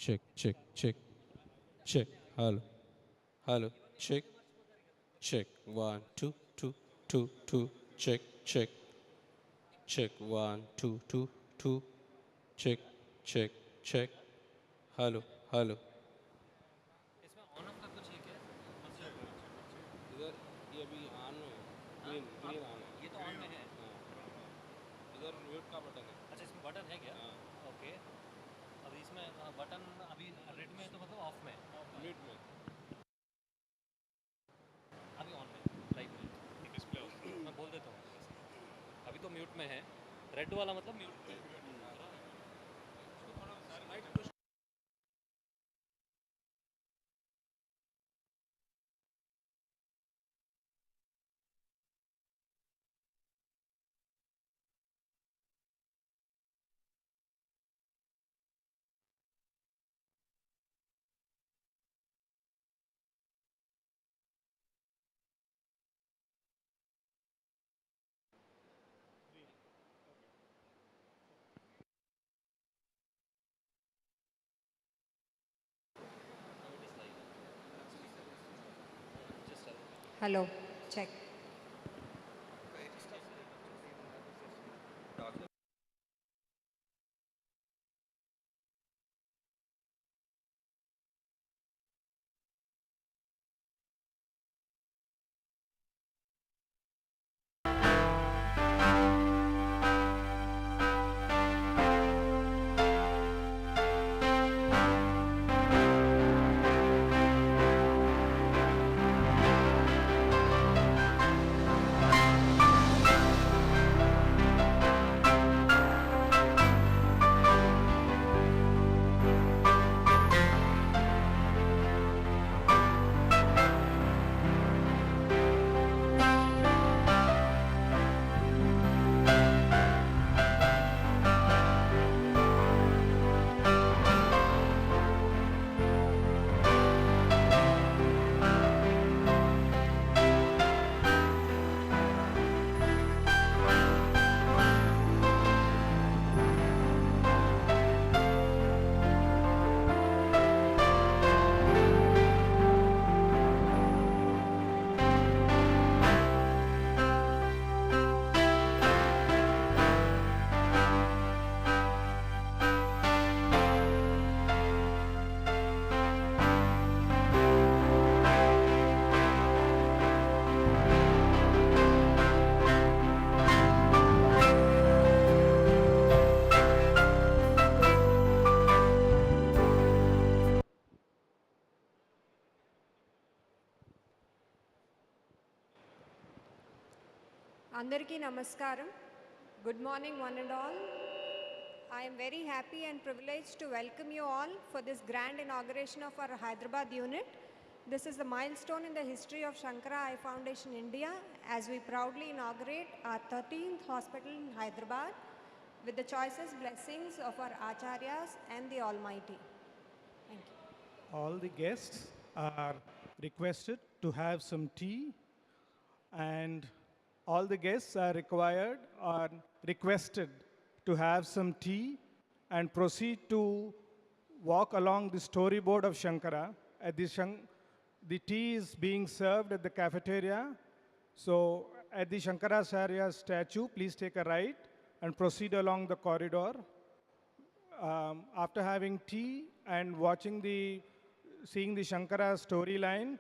check, check, check, check. Hello, hello, check, check. One, two, two, two, two. Check, check, check. One, two, two, two. Check, check, check. Hello, hello. इसमें on off का कुछ है क्या? इधर ये अभी on है, green green on है। ये तो ऑन में है। इधर म्यूट का बटन है। अच्छा, इसमें बटन है क्या? हाँ, ओके। अभी इसमें बटन अभी रेड में है तो मतलब ऑफ में है। म्यूट में। अभी ऑन में लाइव में डिस्प्ले ऑफ मैं बोल देता हूँ वैसे। अभी तो म्यूट में है। रेड वाला मतलब म्यूट में है। Hello, check. Andarki Namaskaram. Good morning, one and all. I am very happy and privileged to welcome you all for this grand inauguration of our Hyderabad unit. This is the milestone in the history of Sankara Eye Foundation India as we proudly inaugurate our 13th hospital in Hyderabad with the choicest blessings of our Acharyas and the Almighty. Thank you. All the guests are requested to have some tea, and all the guests are required or requested to have some tea and proceed to walk along the storyboard of Shankara. The tea is being served at the cafeteria. So at the Shankaracharya statue, please take a right and proceed along the corridor. After having tea and seeing the Shankara storyline,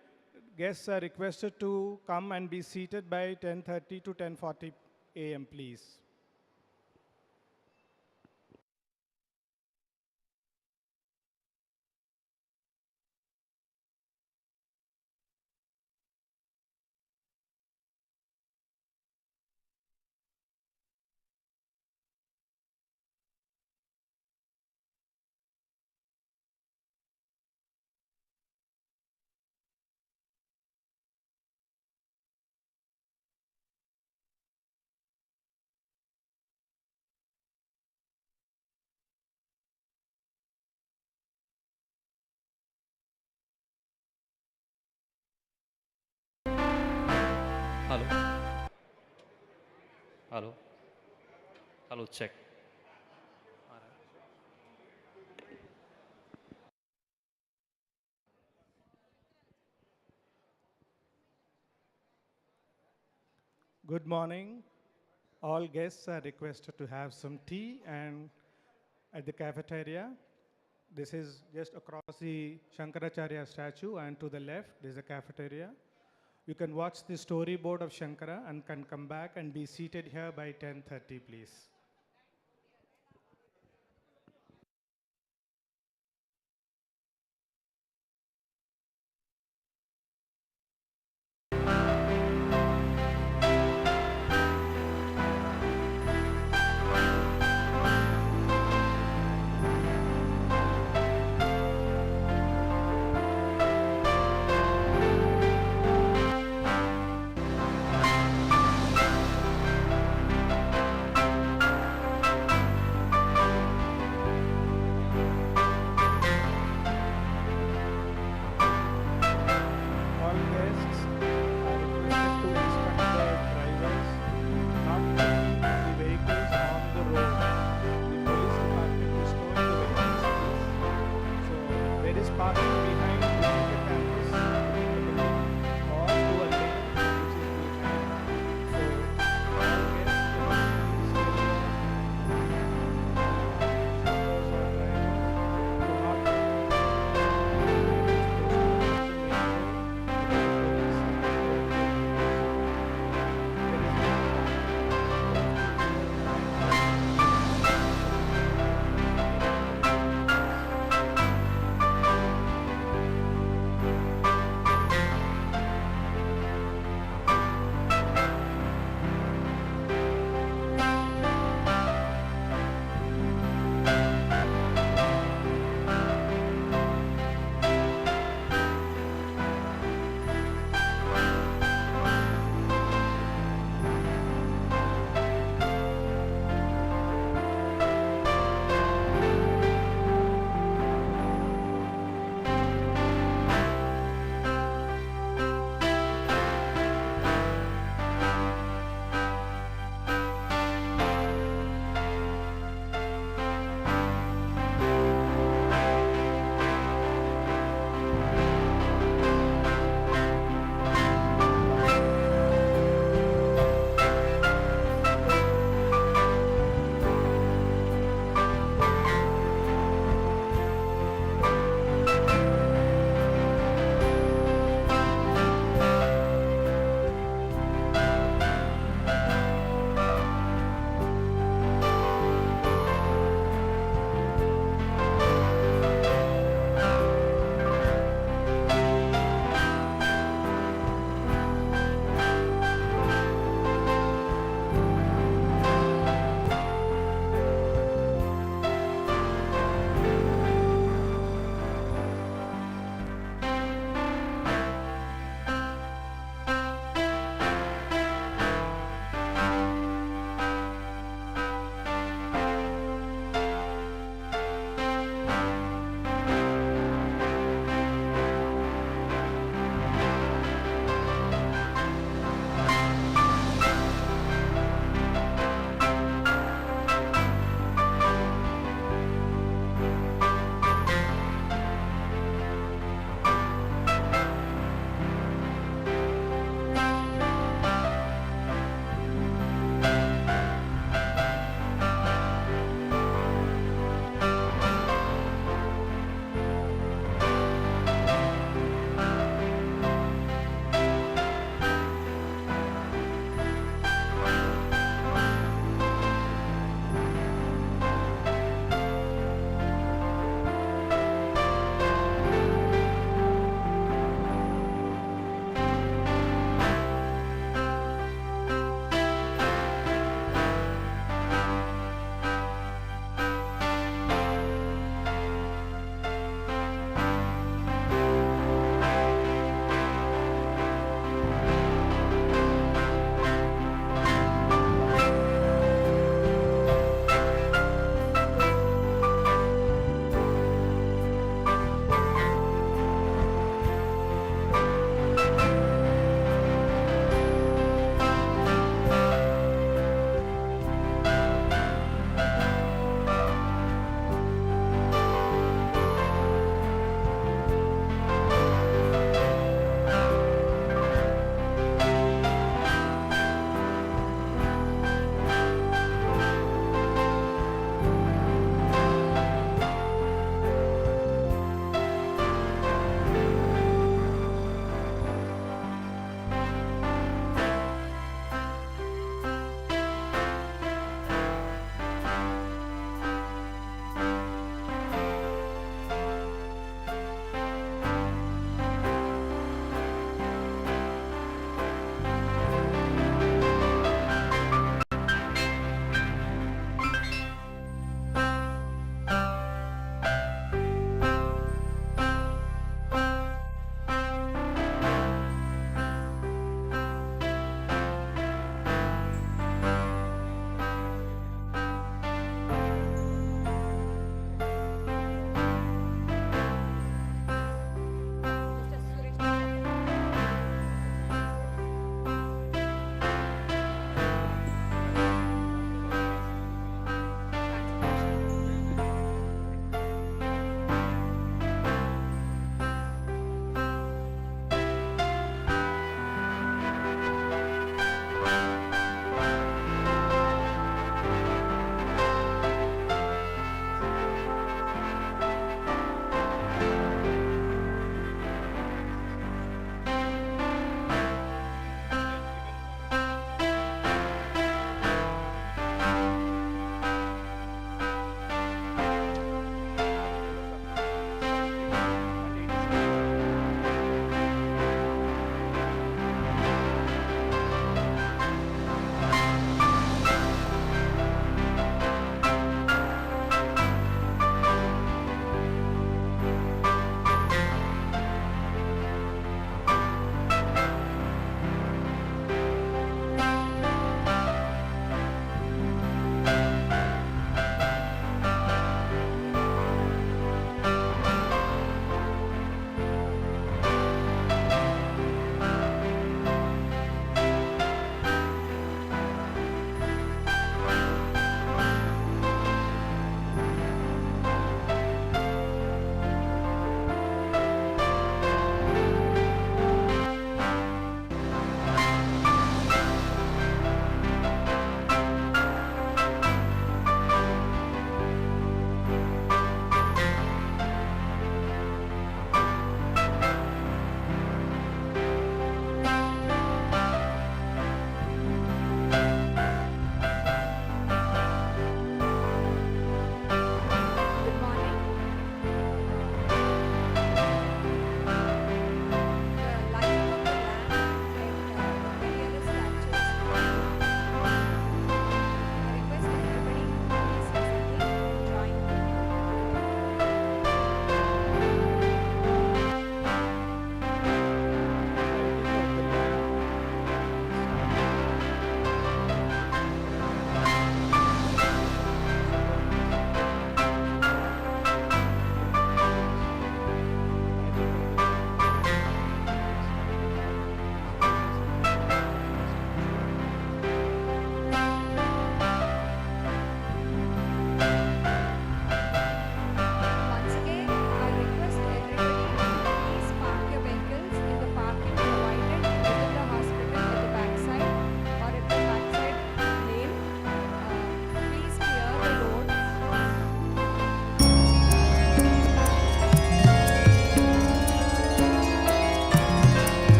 guests are requested to come and be seated by 10:30 to 10:40 a.m., please. Hello hello hello check. Good morning. All guests are requested to have some tea and at the cafeteria. This is just across the Shankaracharya statue, and to the left is a cafeteria. You can watch the storyboard of Shankara and can come back and be seated here by 10:30, please.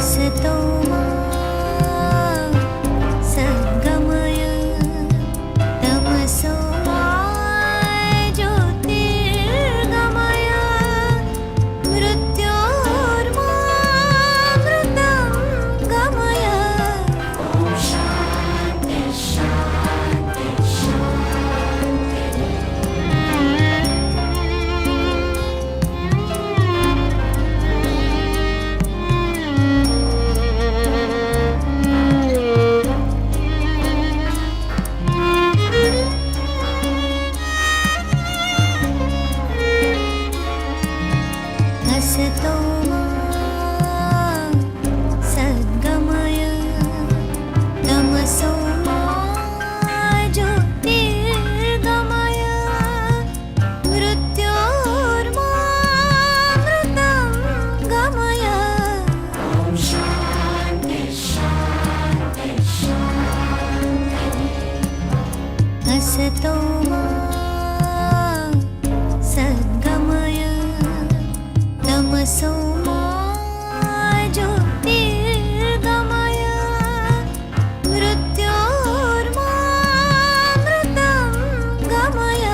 असतो मा सद्गमय तमसो मा ज्योतिर्गमय मृत्योर्मामृतं गमय ॐ शान्ति शान्ति असतो मा सद्गमय तमसो मा ज्योतिर्गमय मृत्योर्मामृतं गमय ॐ शान्ति शान्ति असतो मा सद्गमय तमसो मा ज्योतिर्गमय मृत्योर्मामृतं गमय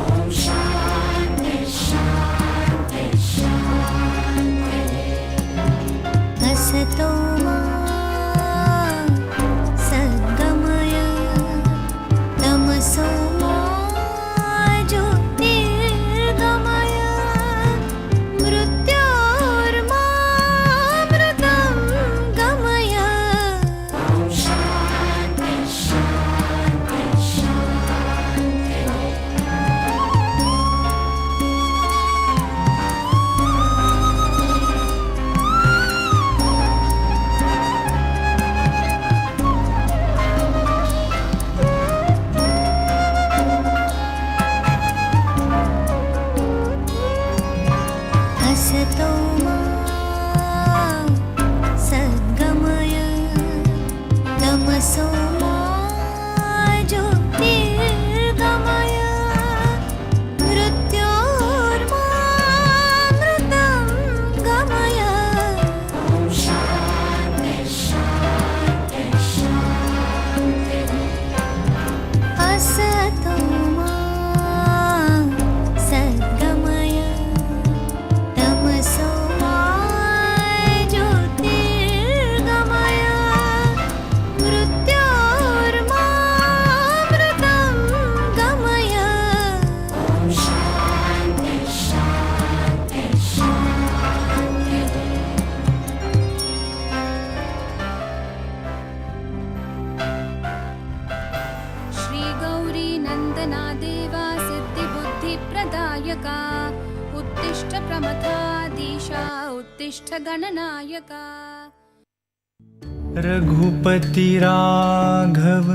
ॐ शान्ति शान्ति असतो मा सद्गमय तमसो मा ज्योतिर्गमय मृत्योर्मामृतं गमय ॐ शान्ति शान्ति असतो मा सद्गमय तमसो मा ज्योतिर्गमय मृत्योर्मामृतं गमय ॐ शान्ति शान्ति असतो मा सद्गमय तमसो मा ज्योतिर्गमय मृत्योर्मामृतं गमय ॐ शान्ति शान्ति श्रीगौरी नन्दना देवा सिद्धिबुद्धिप्रदायका उत्तिष्ठ प्रमथाधीशा उत्तिष्ठ गणनायका रघुपति राघव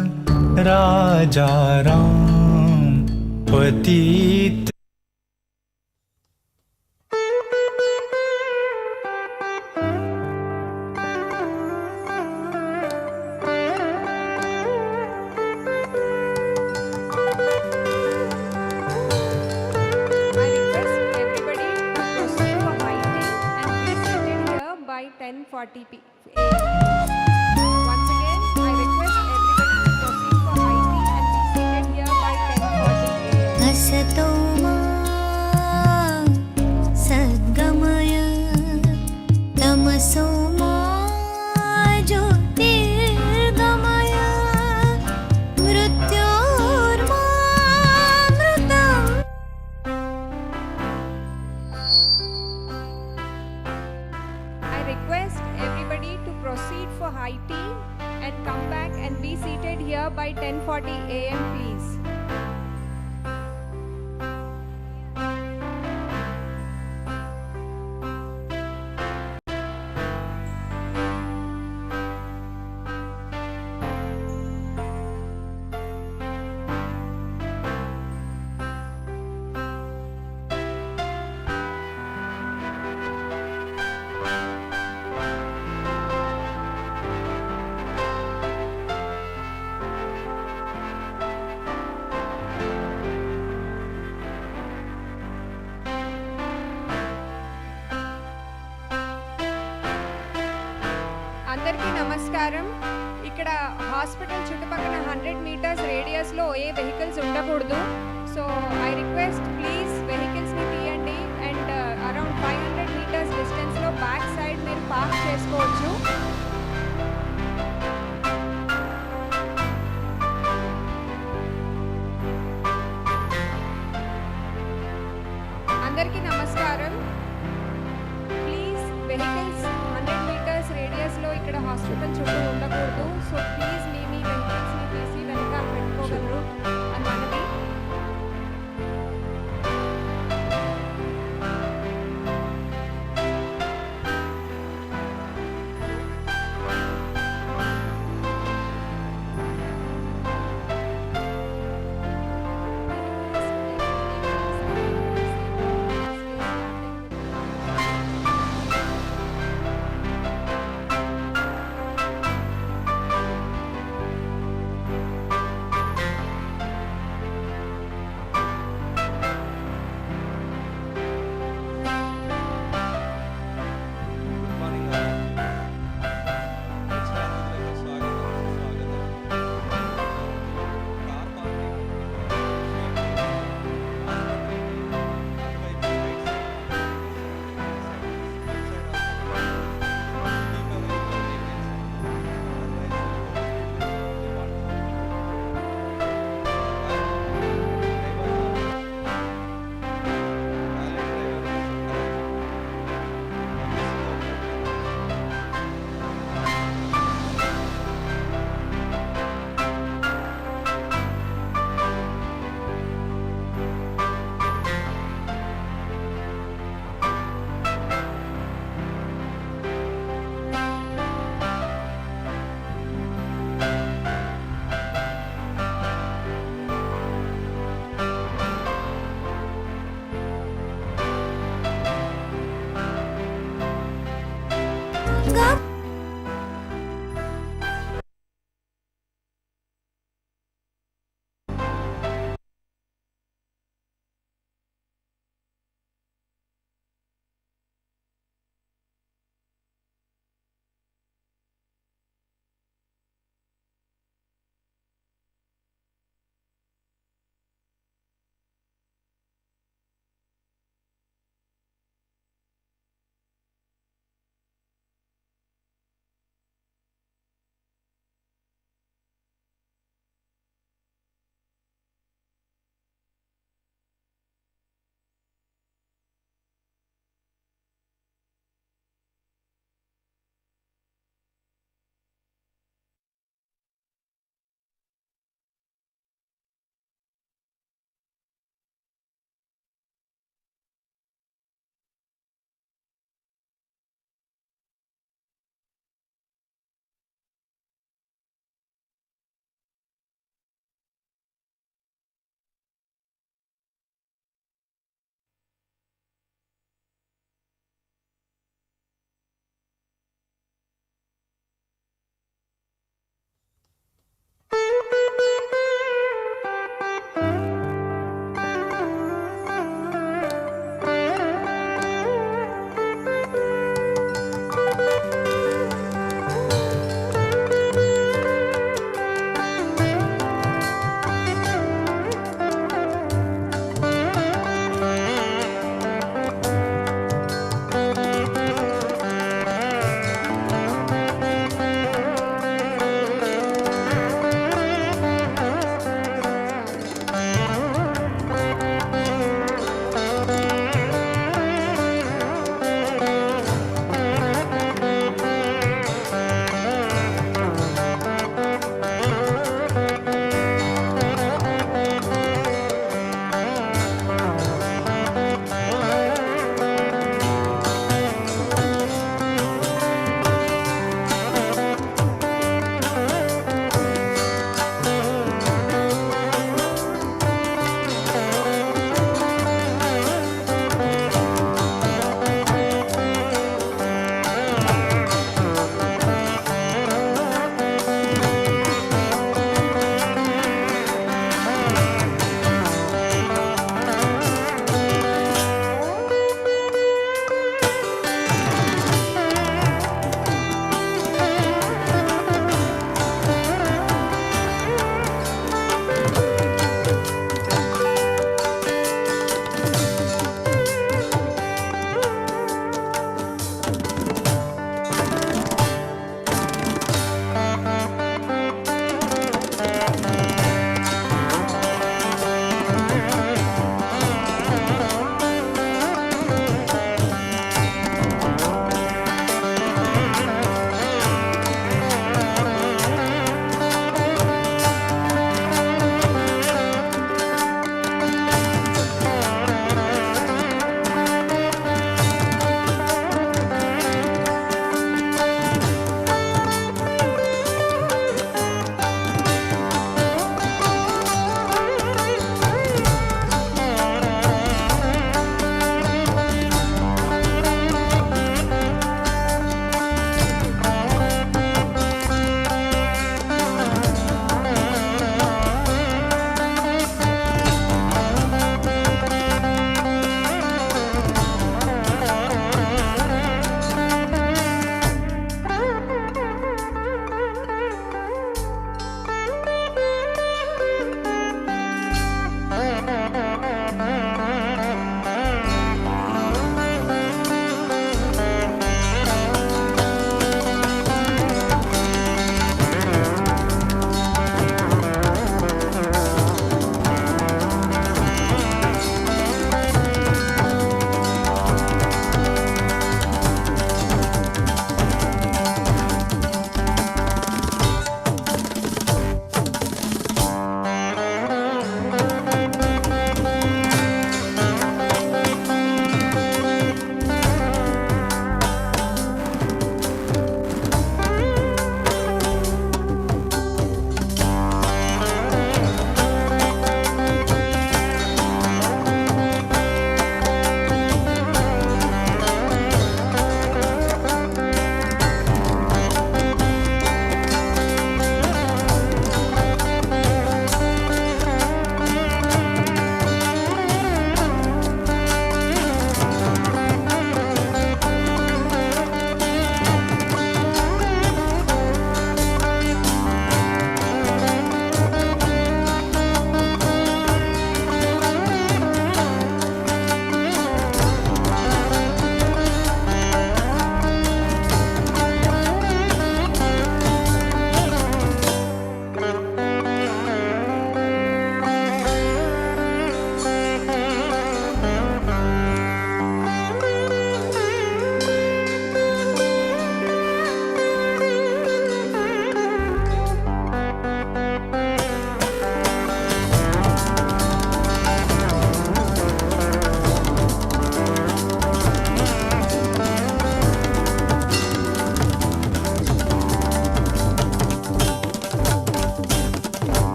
राजा राम पतित I request everybody to proceed for mighty and be seated here by 10:40 a.m. Once again, I request everybody to proceed for mighty and be seated here by 10:40 a.m. असतो मा सद्गमय तमसो मा ज्योतिर्गमय मृत्योर्मामृतं I request everybody to proceed for high tea and come back and be seated here by 10:40 a.m. please. అందరికీ నమస్కారం. ఇక్కడ hospital చుట్టుపక్కల 100 metres రేడియస్లో ఏ vehicles ఉండకూడదు. So I request please వెహికల్స్ని తీయండి అండ్ అరౌండ్ 500 మీటర్స్ డిస్టెన్స్లో బ్యాక్ సైడ్ మీరు పార్క్ చేసుకోవచ్చు. అందరికీ నమస్కారం. ప్లీజ్ వెహికల్స్ 100 మీటర్స్ రేడియస్లో ఇక్కడ హాస్పిటల్ చుట్టూ ఉండకూడదు. సో ప్లీజ్ మీ వెహికల్స్ని తీసి వెనకాల పెట్టుకోగలరు అని మనవి.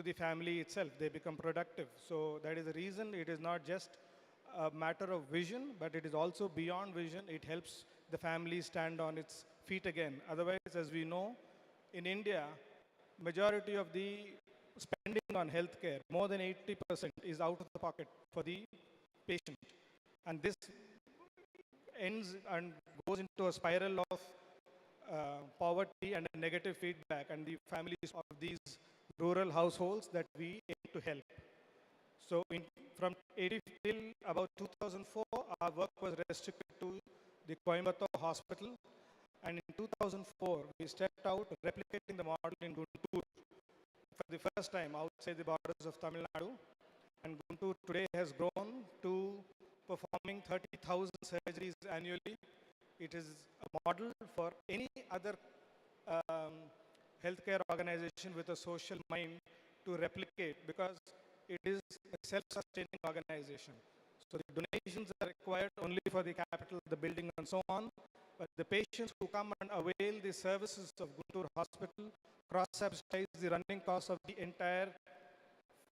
to the family itself. They become productive. So that is the reason it is not just a matter of vision, but it is also beyond vision. It helps the family stand on its feet again. Otherwise, as we know, in India, majority of the spending on healthcare, more than 80% is out of the pocket for the patient. And this ends and goes into a spiral of poverty and negative feedback and the families of these rural households that we aim to help. So from 80 till about 2004, our work was restricted to the Coimbatore hospital. And in 2004, we stepped out replicating the model in Guntur for the first time outside the borders of Tamil Nadu. And Guntur today has grown to performing 30,000 surgeries annually. It is a model for any other healthcare organization with a social mind to replicate because it is a self-sustaining organization. So the donations are required only for the capital, the building and so on. But the patients who come and avail the services of Guntur Hospital cross-subsidize the running costs of the entire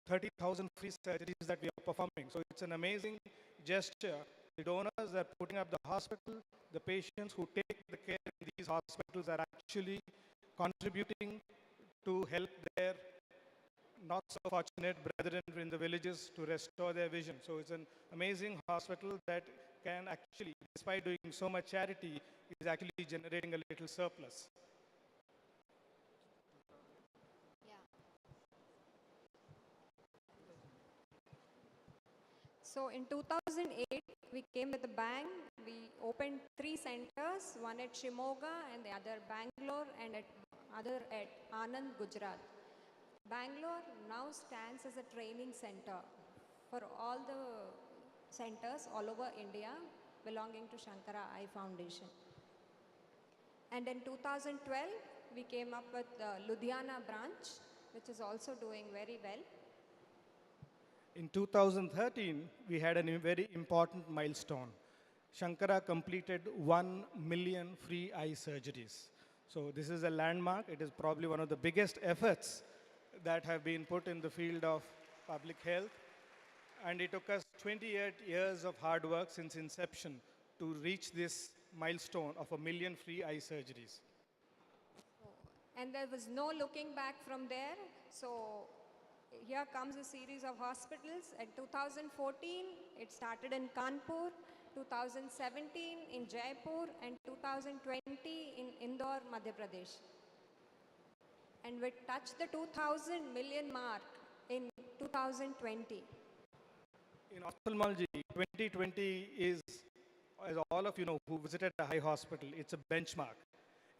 30,000 free surgeries that we are performing. So it's an amazing gesture. The donors are putting up the hospital. The patients who take the care in these hospitals are actually contributing to help their not so fortunate brethren in the villages to restore their vision. So it's an amazing hospital that can actually, despite doing so much charity, is actually generating a little surplus. So in 2008, we came with a bang. We opened 3 centers, one at Shimoga and the other Bangalore and other at Anand, Gujarat. Bangalore now stands as a training center for all the centers all over India belonging to Sankara Eye Foundation. And in 2012, we came up with the Ludhiana branch, which is also doing very well. In 2013, we had a very important milestone. Shankara completed 1 million free eye surgeries. So this is a landmark. It is probably one of the biggest efforts that have been put in the field of public health. And it took us 28 years of hard work since inception to reach this milestone of 1 million free eye surgeries. And there was no looking back from there. So here comes a series of hospitals. In 2014, it started in Kanpur, 2017 in Jaipur, and 2020 in Indore, Madhya Pradesh. And we touched the 2,000 million mark in 2020. In ophthalmology, 2020 is, as all of you know who visited a eye hospital, it's a benchmark.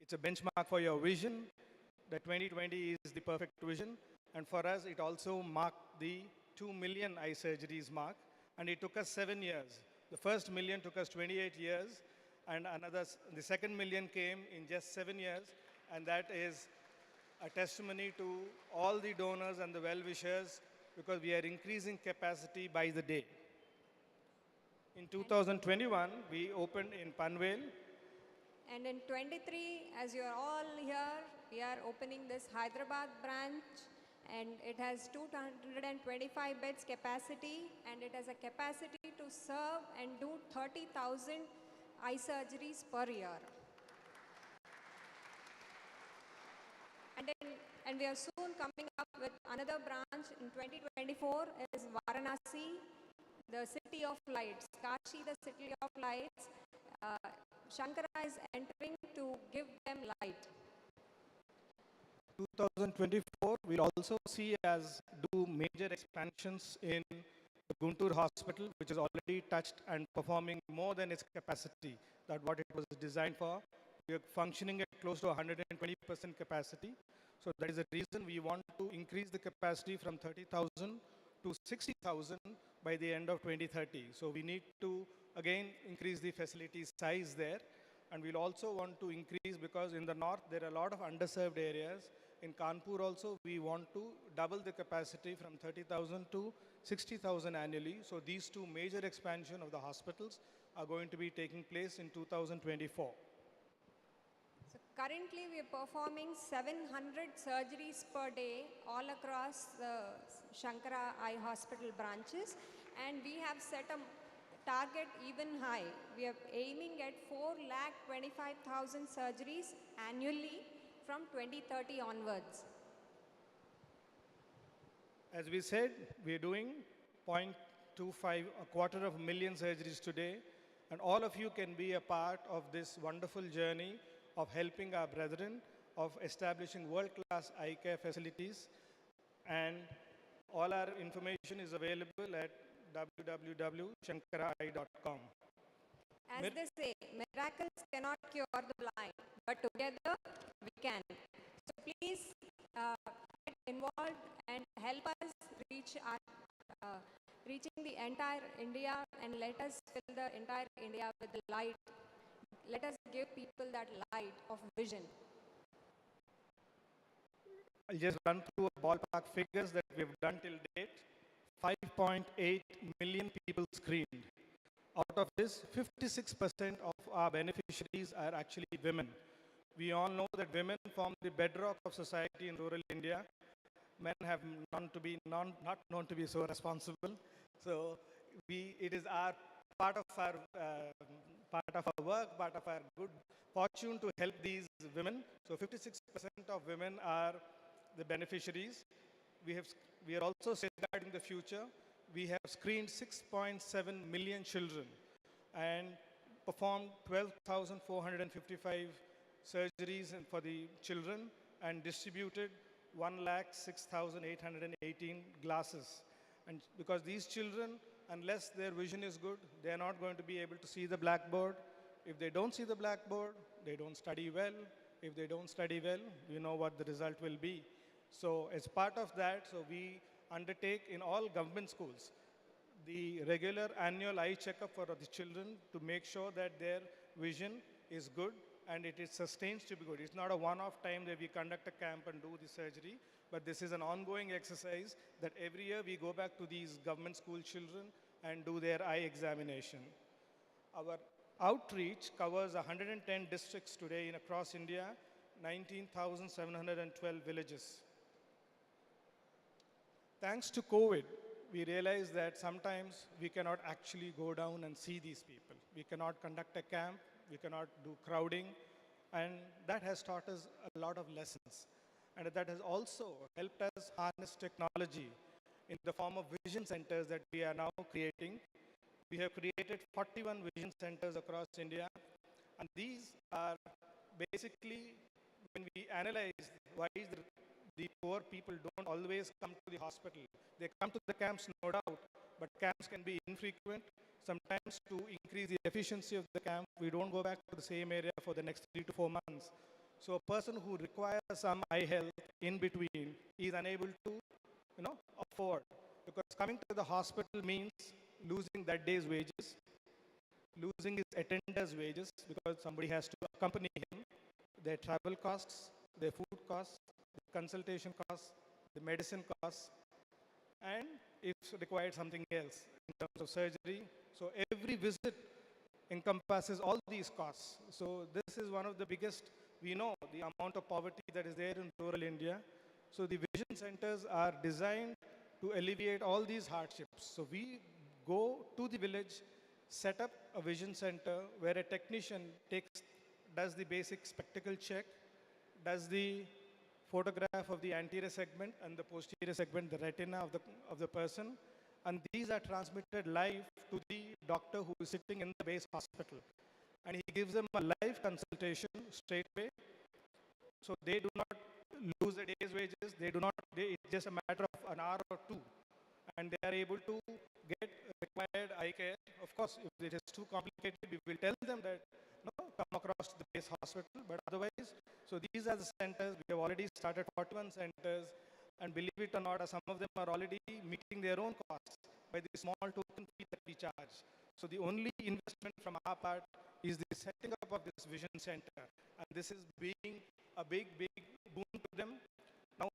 It's a benchmark for your vision. The 2020 is the perfect vision. And for us, it also marked the 2 million eye surgeries mark. And it took us 7 years. The first million took us 28 years. And the second million came in just 7 years. And that is a testimony to all the donors and the well-wishers because we are increasing capacity by the day. In 2021, we opened in Panvel. And in 23, as you are all here, we are opening this Hyderabad branch. And it has 225 beds capacity. And it has a capacity to serve and do 30,000 eye surgeries per year. And we are soon coming up with another branch in 2024 is Varanasi, the city of lights, Kashi, the city of lights. Shankara is entering to give them light. 2024, we'll also see as do major expansions in the Guntur Hospital, which is already touched and performing more than its capacity, that what it was designed for. We are functioning at close to 120% capacity. So that is the reason we want to increase the capacity from 30,000 to 60,000 by the end of 2030. So we need to, again, increase the facility size there. And we'll also want to increase because in the north, there are a lot of underserved areas. In Kanpur also, we want to double the capacity from 30,000 to 60,000 annually. So these two major expansion of the hospitals are going to be taking place in 2024. So Currently, we are performing 700 surgeries per day all across the Sankara Eye Hospital branches, and we have set a target even high. We are aiming at 4,25,000 surgeries annually from 2030 onwards. As we said, we're doing 0.25, a quarter of a million surgeries today, and all of you can be a part of this wonderful journey of helping our brethren, of establishing world-class eye care facilities, and all our information is available at www.shankarai.com. As they say, miracles cannot cure the blind, but together we can. So please get involved and help us reaching the entire India, and let us fill the entire India with the light. Let us give people that light of vision. I'll just run through a ballpark figures that we've done till date. 5.8 million people screened. Out of this, 56% of our beneficiaries are actually women. We all know that women form the bedrock of society in rural India. Men have not known to be so responsible. So it is our part of our work, part of our good fortune to help these women. So 56% of women are the beneficiaries. We are also safeguarding the future. We have screened 6.7 million children and performed 12,455 surgeries for the children and distributed 1,06,818 glasses. And because these children, unless their vision is good, they are not going to be able to see the blackboard. If they don't see the blackboard, they don't study well. If they don't study well, you know what the result will be. So as part of that, so we undertake in all government schools the regular annual eye checkup for the children to make sure that their vision is good and it sustains to be good. It's not a one-off time that we conduct a camp and do the surgery, but this is an ongoing exercise that every year we go back to these government school children and do their eye examination. Our outreach covers 110 districts today across India, 19,712 villages. Thanks to COVID, we realized that sometimes we cannot actually go down and see these people. We cannot conduct a camp, we cannot do crowding, and that has taught us a lot of lessons. And that has also helped us harness technology in the form of vision centers that we are now creating. We have created 41 vision centers across India, and these are basically, when we analyze why the poor people don't always come to the hospital. They come to the camps, no doubt, but camps can be infrequent. Sometimes to increase the efficiency of the camp, we don't go back to the same area for the next 3 to 4 months. So a person who requires some eye health in between is unable to, afford. Because coming to the hospital means losing that day's wages, losing his attender's wages because somebody has to accompany him, their travel costs, their food costs, the consultation costs, the medicine costs, and if required something else in terms of surgery. So every visit encompasses all these costs. So this is one of the biggest, we know the amount of poverty that is there in rural India. So the vision centers are designed to alleviate all these hardships. So we go to the village, set up a vision center where a technician does the basic spectacle check, does the photograph of the anterior segment and the posterior segment, the retina of the person, and these are transmitted live to the doctor who is sitting in the base hospital. And he gives them a live consultation straight away. So they do not lose a day's wages, it's just a matter of an hour or two. And they are able to get required eye care. Of course, if it is too complicated, we will tell them that, come across to the base hospital, but otherwise, so these are the centers. We have already started 41 centers, and believe it or not, some of them are already meeting their own costs by the small token fee that we charge. So the only investment from our part is the setting up of this vision center, and this is being a big, big boon to them. Now,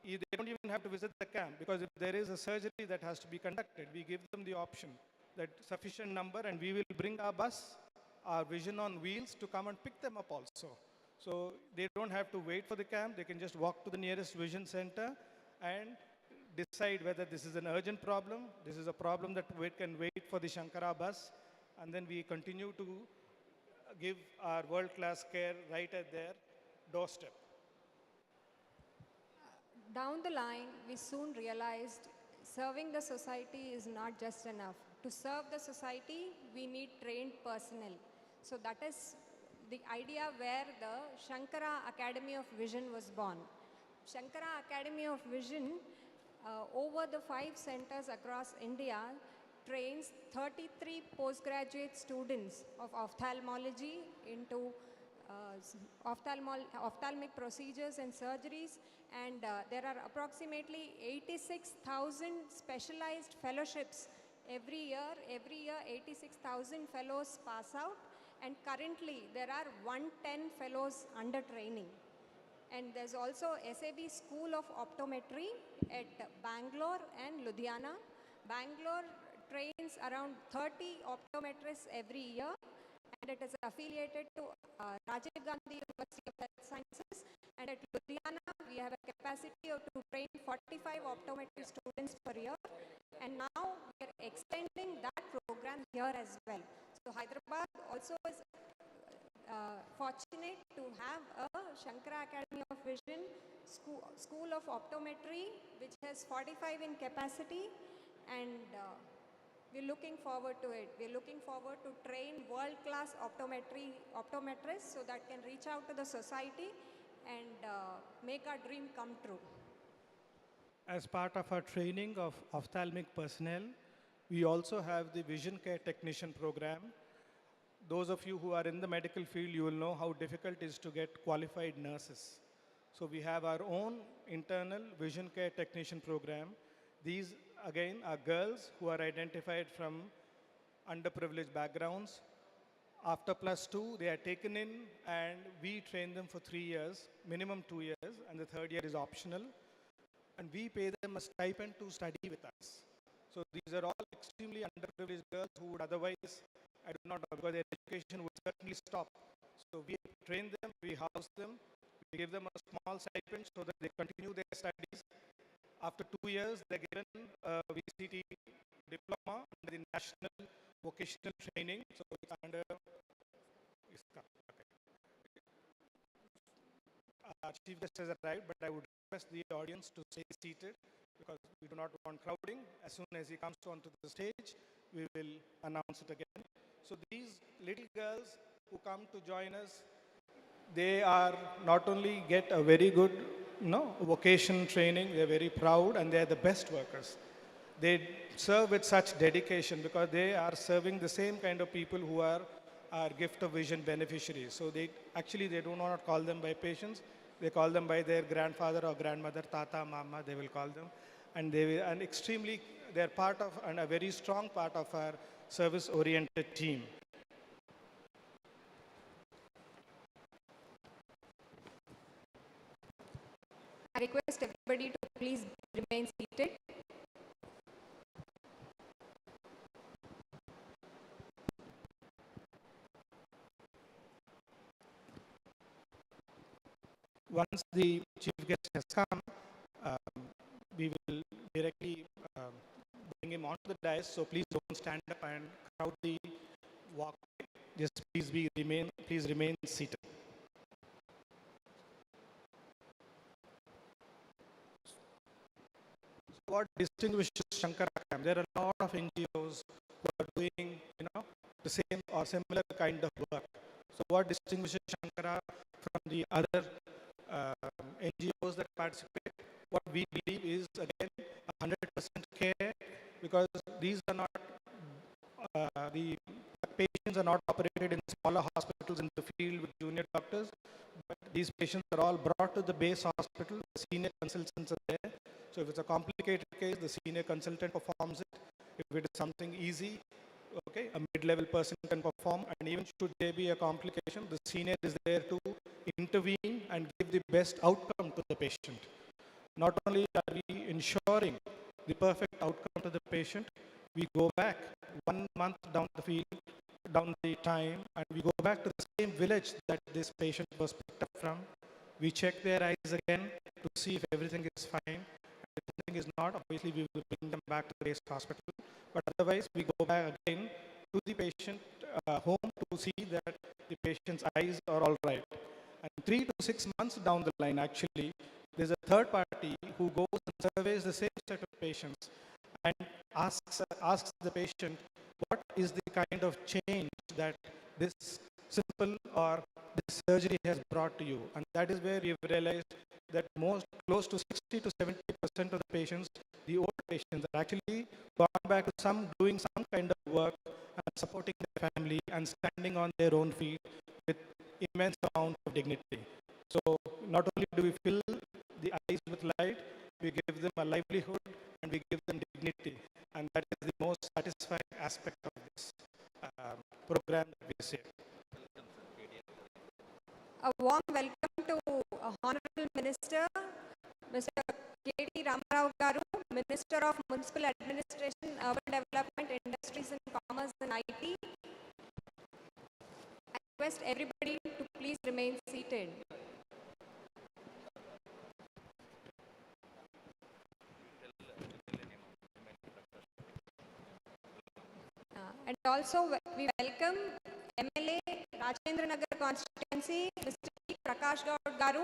they don't even have to visit the camp, because if there is a surgery that has to be conducted, we give them the option that sufficient number, and we will bring our bus, our vision on wheels, to come and pick them up also. So they don't have to wait for the camp. They can just walk to the nearest vision center and decide whether this is an urgent problem, this is a problem that we can wait for the Sankara bus, and then we continue to give our world-class care right at their doorstep. Down the line, we soon realized serving the society is not just enough. To serve the society, we need trained personnel. So that is the idea where the Sankara Academy of Vision was born. Sankara Academy of Vision, over the 5 centers across India, trains 33 postgraduate students of ophthalmology into ophthalmic procedures and surgeries, and there are approximately 86,000 specialized fellowships every year. Every year 86,000 fellows pass out, and currently there are 110 fellows under training. And there's also SAB School of Optometry at Bangalore and Ludhiana. Bangalore trains around 30 optometrists every year, and it is affiliated to Rajiv Gandhi University of Health Sciences. And at Ludhiana, we have a capacity to train 45 optometry students per year. And now we are extending that program here as well. So Hyderabad also is fortunate to have a Sankara Academy of Vision School of Optometry, which has 45 in capacity, and we're looking forward to it. We're looking forward to train world-class optometrists so that can reach out to the society and make our dream come true. As part of our training of ophthalmic personnel, we also have the vision care technician program. Those of you who are in the medical field, you will know how difficult it is to get qualified nurses. So we have our own internal vision care technician program. These, again, are girls who are identified from underprivileged backgrounds. After +2, they are taken in and we train them for 3 years, minimum 2 years, and the 3rd year is optional. And we pay them a stipend to study with us. So these are all extremely underprivileged girls who would otherwise, I do not know, because their education would certainly stop. So we train them, we house them, we give them a small stipend so that they continue their studies. After 2 years, they're given a VCT diploma under the National Vocational Training. So it's under, our chief guest has arrived, but I would request the audience to stay seated because we do not want crowding. As soon as he comes onto the stage, we will announce it again. So these little girls who come to join us, they are not only get a very good vocation training, they're very proud and they're the best workers. They serve with such dedication because they are serving the same kind of people who are our gift of vision beneficiaries. So they do not call them by patients, they call them by their grandfather or grandmother, tata, mama, they will call them. And they're part of, and a very strong part of our service-oriented team. I request everybody to please remain seated. Once the chief guest has come, we will directly bring him onto the dais. So please don't stand up and crowdly walk. Just please remain seated. What distinguishes Sankara Camp? There are a lot of NGOs who are doing, the same or similar kind of work. So what distinguishes Sankara from the other NGOs that participate? What we believe is, again, 100% care, because these are not, the patients are not operated in smaller hospitals in the field with junior doctors, but these patients are all brought to the base hospital. The senior consultants are there. So if it's a complicated case, the senior consultant performs it. If it is something easy, okay, a mid-level person can perform, and even should there be a complication, the senior is there to intervene and give the best outcome to the patient. Not only are we ensuring the perfect outcome to the patient, we go back 1 month down the field, down the time, and we go back to the same village that this patient was picked up from. We check their eyes again to see if everything is fine. If something is not, obviously we will bring them back to the base hospital. But otherwise, we go back again to the patient home to see that the patient's eyes are all right. And 3 to 6 months down the line, actually, there's a third party who goes and surveys the same set of patients and asks the patient what is the kind of change that this simple or this surgery has brought to you. And that is where we've realized that most close to 60 to 70% of the patients, the old patients, are actually gone back to doing some kind of work and supporting their family and standing on their own feet with immense amount of dignity. So not only do we fill the eyes with light, we give them a livelihood and we give them dignity. And that is the most satisfying aspect of this program that we say. A warm welcome to Honorable Minister, Mr. K.D. Ramarao Garu, Minister of Municipal Administration, Urban Development, Industries and Commerce and IT. I request everybody to please remain seated. And also we welcome MLA Rajendra Nagar constituency, Mr. P. Prakash Gaud Garu.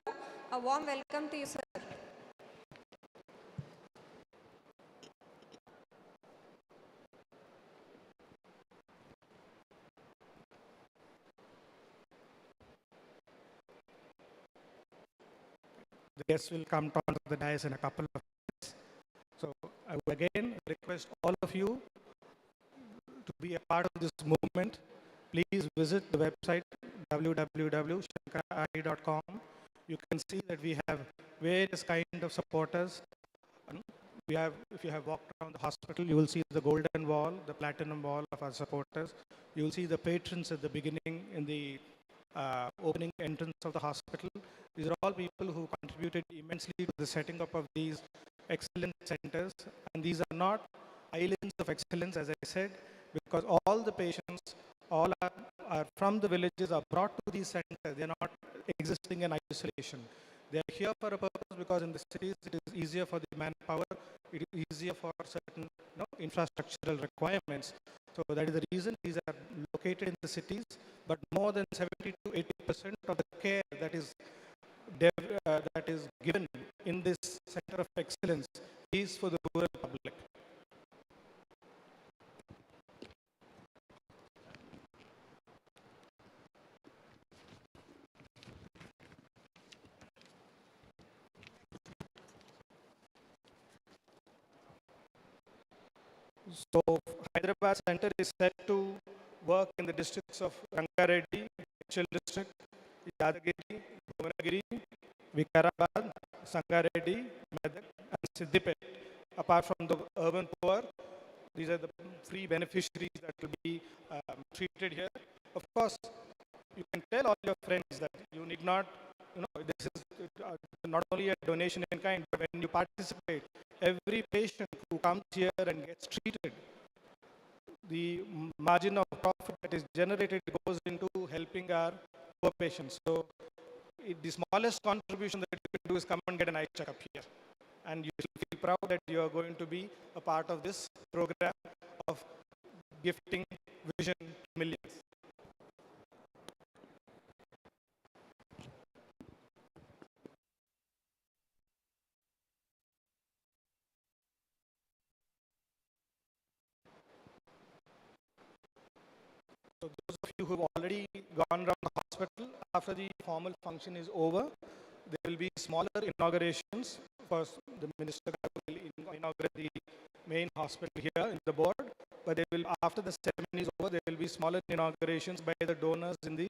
A warm welcome to you, sir. The guests will come down to the dais in a couple of minutes. So I will again request all of you to be a part of this movement. Please visit the website www.shankaraai.com. You can see that we have various kind of supporters. If you have walked around the hospital, you will see the golden wall, the platinum wall of our supporters. You will see the patrons at the beginning in the opening entrance of the hospital. These are all people who contributed immensely to the setting up of these excellent centers. And these are not islands of excellence, as I said, because all the patients, all are from the villages, are brought to these centers. They are not existing in isolation. They are here for a purpose because in the cities it is easier for the manpower, it is easier for certain infrastructural requirements. So that is the reason these are located in the cities, but more than 70 to 80% of the care that is given in this center of excellence is for the rural public. So Hyderabad Center is set to work in the districts of Rangareddy, Chil district, Yadagiri, Bhuvanagiri, Vikarabad, Sangareddy, Medak, and Siddipet. Apart from the urban poor, these are the free beneficiaries that will be treated here. Of course, you can tell all your friends that you need not, this is not only a donation in kind, but when you participate, every patient who comes here and gets treated, the margin of profit that is generated goes into helping our poor patients. So the smallest contribution that you can do is come and get an eye checkup here. And you will feel proud that you are going to be a part of this program of gifting vision to millions. So those of you who have already gone around the hospital, after the formal function is over, there will be smaller inaugurations. First, the minister will inaugurate the main hospital here in the board, but they will, after the ceremony is over, there will be smaller inaugurations by the donors in the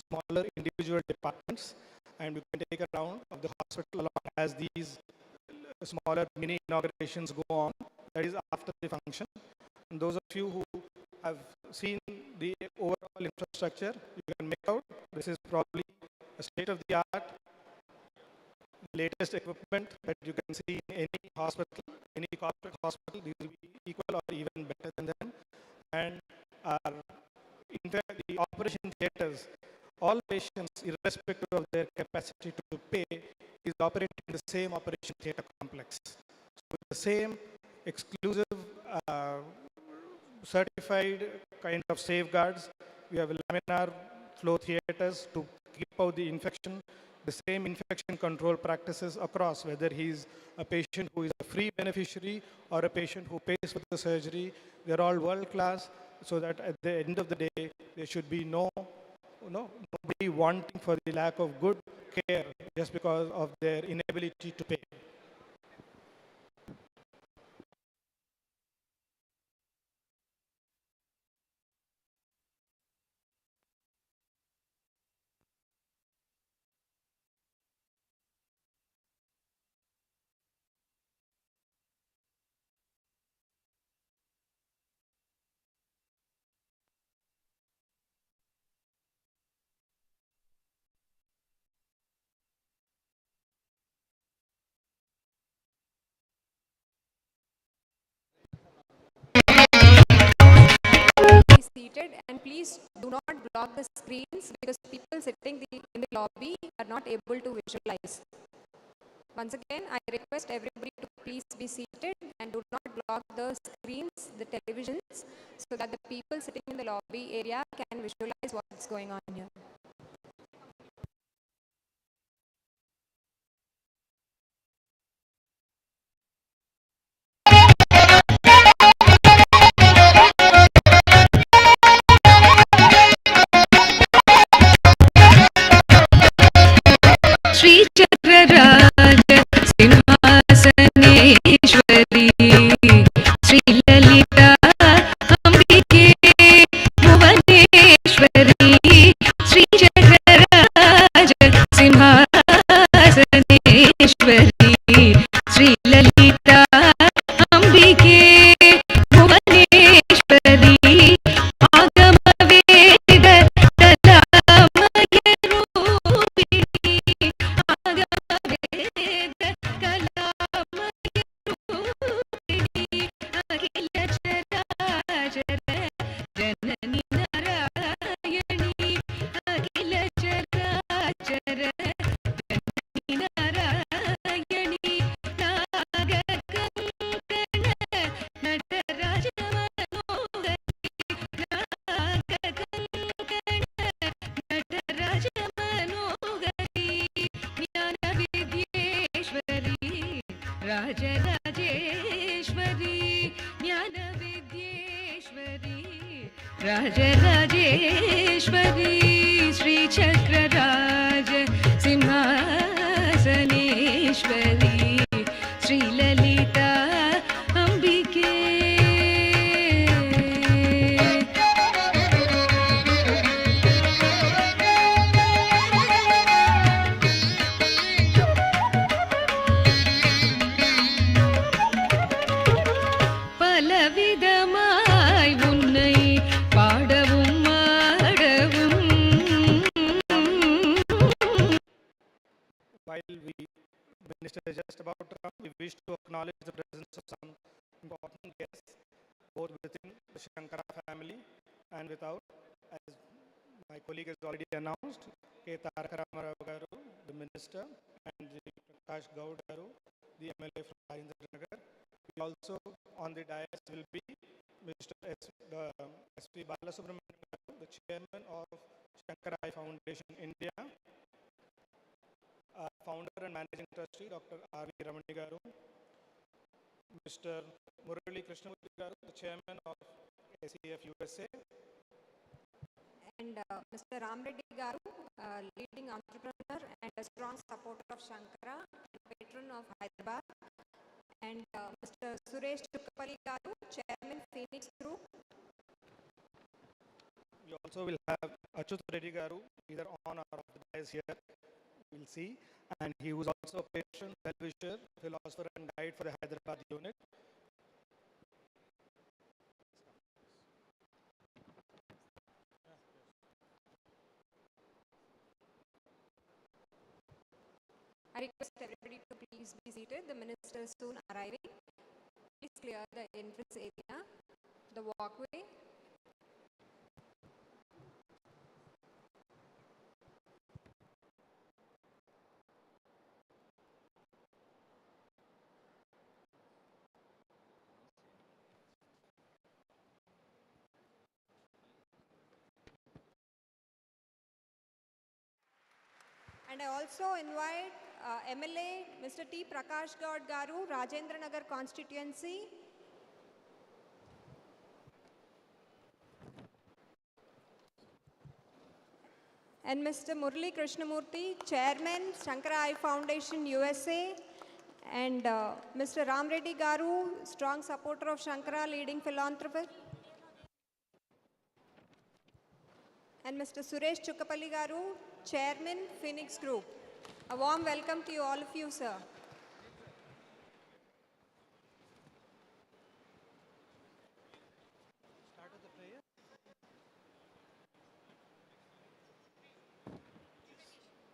smaller individual departments, and we can take a round of the hospital along as these smaller mini inaugurations go on. That is after the function. And those of you who have seen the overall infrastructure, you can make out this is probably a state-of-the-art latest equipment that you can see in any hospital, any corporate hospital. These will be equal or even better than them. And our the operation theaters, all patients, irrespective of their capacity to pay, is operated in the same operation theater complex. So with the same exclusive, certified kind of safeguards. We have laminar flow theaters to keep out the infection, the same infection control practices across, whether he's a patient who is a free beneficiary or a patient who pays for the surgery. They're all world class, so that at the end of the day, there should be nobody wanting for the lack of good care just because of their inability to pay. Be seated, and please do not block the screens because people sitting in the lobby are not able to visualize. Once again, I request everybody to please be seated and do not block the screens, the televisions, so that the people sitting in the lobby area can visualize what's going on here. श्रीचक्रराज सिंहासनेश्वरी श्रीललिता अम्बिके भुवनेश्वरी श्रीचक्रराज सिंहासनेश्वरी श्रीललिता अम्बिके भुवनेश्वरी आगमवेद कलामय रूपिणी आगमवेद कलामय रूपिणी अखिल चराचर जननी नारायणी अखिल चराचर जननी नारायणी नागकङ्कण नटराज मनोहरी नागकङ्कण नटराज मनोहरी ज्ञानविद्येश्वरी राजराजेश्वरी ज्ञानविद्येश्वरी राजराजेश्वरी श्रीचक्रराज सिंहासनेश्वरी श्रीललिता अम्बिके பலவிதமாய் உன்னை பாடவும் ஆடவும் While Minister is just about to come, we wish to acknowledge the presence of some important guests, both within the Sankara family and without. As my colleague has already announced, K. Tarak Ramarao Garu, the Minister, and Prakash Gaud Garu, the MLA from Rajendra Nagar. We also on the dais will be Mr. S.P. Balasubramanian Garu, the Chairman of Sankara Foundation India, Founder and Managing Trustee, Dr. R.V. Ramani Garu, Mr. Murali Krishnamurthy Garu, the Chairman of ACF USA, And Mr. Ram Reddy Garu, leading entrepreneur and a strong supporter of Shankara, patron of Hyderabad, and Mr. Suresh Chukkapalli Garu, Chairman Phoenix Group. we also will have Achut Reddy Garu, either on or off the dais here. We'll see. And he was also a patron, well-wisher, philosopher, and guide for the Hyderabad unit. I request everybody to please be seated. The minister is soon arriving. Please clear the entrance area, the walkway. And I also invite MLA Mr. T. Prakash Gaud Garu, Rajendra Nagar constituency. And Mr. Murali Krishnamurthy, Chairman, Sankara Eye Foundation, USA. And Mr. Ram Reddy Garu, strong supporter of Sankara, leading philanthropist. And Mr. Suresh Chukkapalli Garu, Chairman, Phoenix Group. A warm welcome to you, all of you, sir.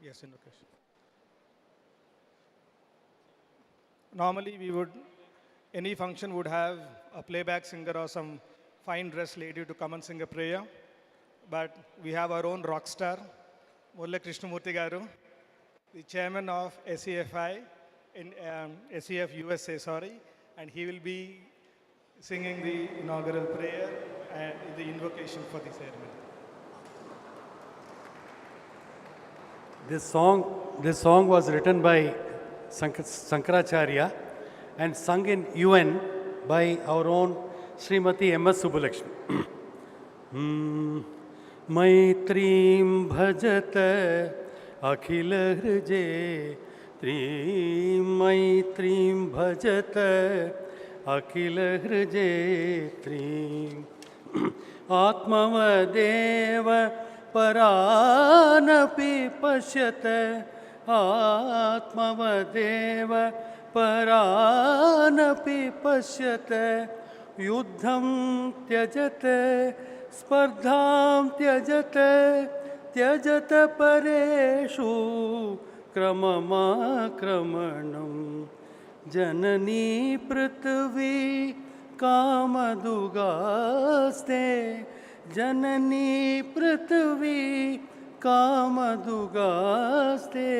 Yes, invocation. Normally, any function would have a playback singer or some fine dressed lady to come and sing a prayer. But we have our own rock star, Murali Krishnamurthy Garu, the chairman of SEFI, in SEF USA, sorry, and he will be singing the inaugural prayer and the invocation for the ceremony. This song was written by Sankaracharya and sung in UN by our own Srimati M.S. Subbulakshmi. Maitrim bhajat akhil hrije trim maitrim bhajat akhil hrije trim atmavadeva paranapi pashyate atmavadeva paranapi pashyate yuddham tyajate spardham tyajate tyajate pareshu kramamakramanam janani prithvi kamadugaste janani prithvi kamadugaste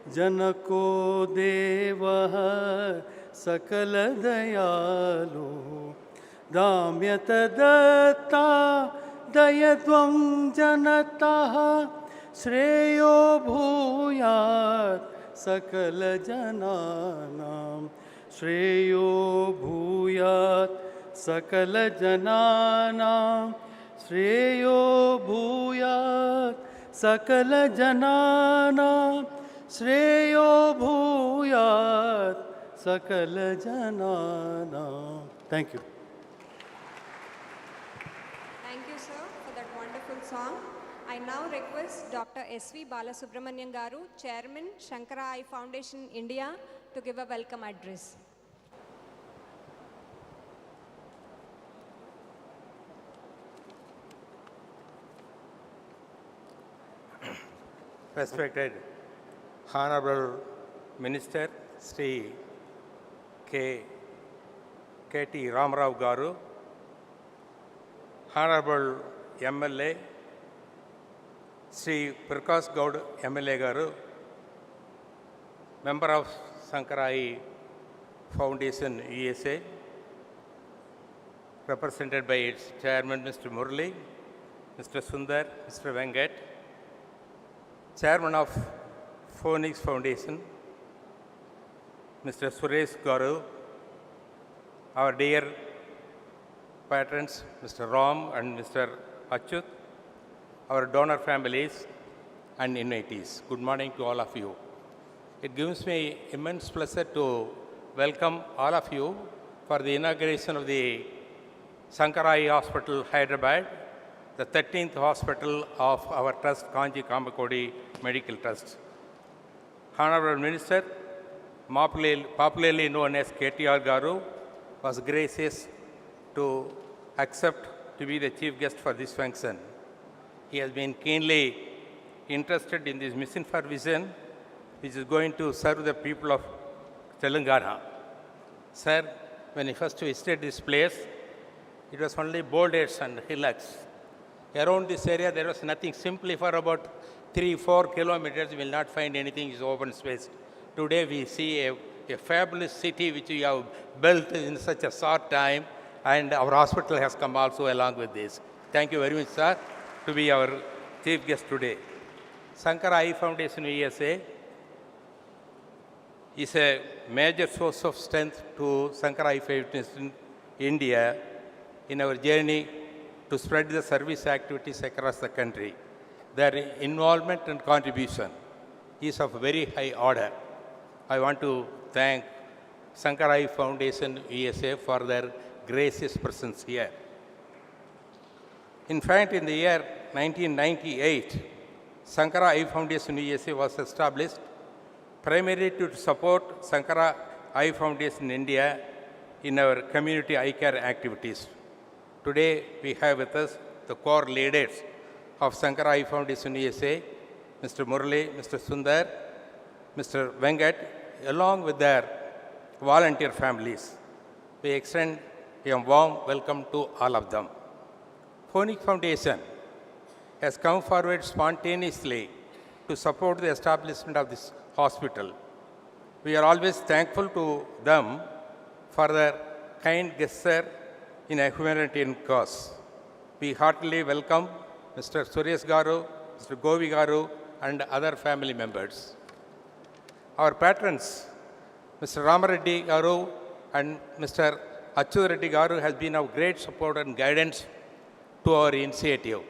janako devah sakala dayalu damyata datta dayadvam janataha shreyo bhuyat sakala jananam shreyo bhuyat sakala jananam shreyo bhuyat sakala jananam shreyo bhuyat sakala jananam. Thank you. Thank you, sir, for that wonderful song. I now request Dr. S.V. Balasubramanian Garu, Chairman, Sankara Eye Foundation, India, to give a welcome address. Respected Honorable Minister Sri K.T. Ramarao Garu, Honorable MLA Sri Prakash Gaud MLA Garu, Member of Sankara Eye Foundation USA, represented by its Chairman Mr. Murali, Mr. Sundar, Mr. Venkat, Chairman of Phoenix Foundation, Mr. Suresh Garu, our dear patrons, Mr. Ram and Mr. Achyut, our donor families and invitees. Good morning to all of you. It gives me immense pleasure to welcome all of you for the inauguration of the Sankara Eye Hospital, Hyderabad, the 13th hospital of our trust, Kanji Kamakodi Medical Trust. Honorable Minister, popularly known as KTR Garu, was gracious to accept to be the chief guest for this function. He has been keenly interested in this mission for vision which is going to serve the people of Telangana. Sir, when I first visited this place, it was only boulders and hillocks. Around this area, there was nothing. Simply for about 3-4 kilometers, you will not find anything. It's open space. Today, we see a fabulous city which we have built in such a short time, and our hospital has come also along with this. Thank you very much, sir, to be our chief guest today. Sankara Eye Foundation USA is a major source of strength to Sankara Eye Foundation India in our journey to spread the service activities across the country. Their involvement and contribution is of very high order. I want to thank Sankara Eye Foundation USA for their gracious presence here. In fact, in the year 1998, Sankara Eye Foundation USA was established primarily to support Sankara Eye Foundation India in our community eye care activities. Today, we have with us the core leaders of Sankara Eye Foundation USA, Mr. Murali, Mr. Sundar, Mr. Venkat, along with their volunteer families. We extend a warm welcome to all of them. Phoenix Foundation has come forward spontaneously to support the establishment of this hospital. We are always thankful to them for their kind gesture in a humanitarian cause. We heartily welcome Mr. Suresh Garu, Mr. Govi Garu, and other family members. Our patrons, Mr. Ramareddy Garu and Mr. Achyut Reddy Garu, has been of great support and guidance to our initiative.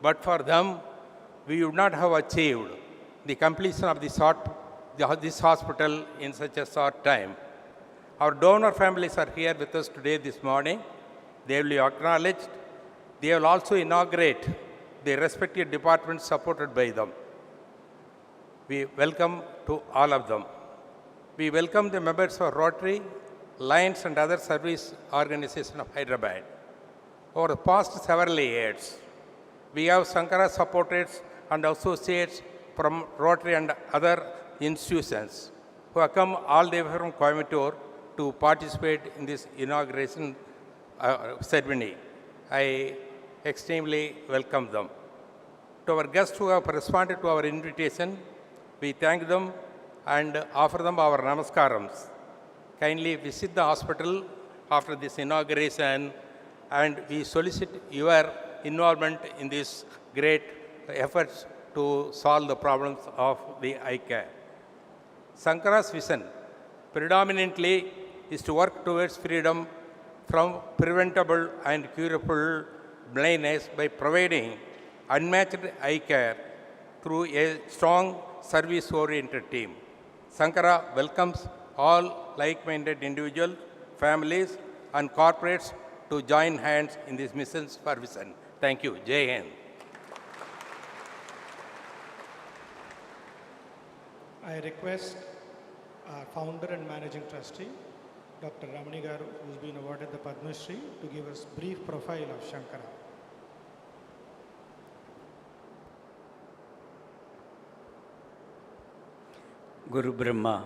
But for them, we would not have achieved the completion of this hospital in such a short time. Our donor families are here with us today this morning. They will be acknowledged. They will also inaugurate the respective departments supported by them. We welcome to all of them. We welcome the members of Rotary, Lions and other service organizations of Hyderabad. Over the past several years, we have Sankara supporters and associates from Rotary and other institutions who have come all the way from Coimbatore to participate in this inauguration ceremony. I extremely welcome them. To our guests who have responded to our invitation, we thank them and offer them our namaskarams. Kindly visit the hospital after this inauguration, and we solicit your involvement in these great efforts to solve the problems of the eye care. Sankara's vision predominantly is to work towards freedom from preventable and curable blindness by providing unmatched eye care through a strong service-oriented team. Sankara welcomes all like-minded individuals, families, and corporates to join hands in this mission for vision. Thank you. Jai Hind. I request our founder and managing trustee, Dr. Ramani Garu, who's been awarded the Padma Shri, to give us brief profile of Sankara. Guru Brahma,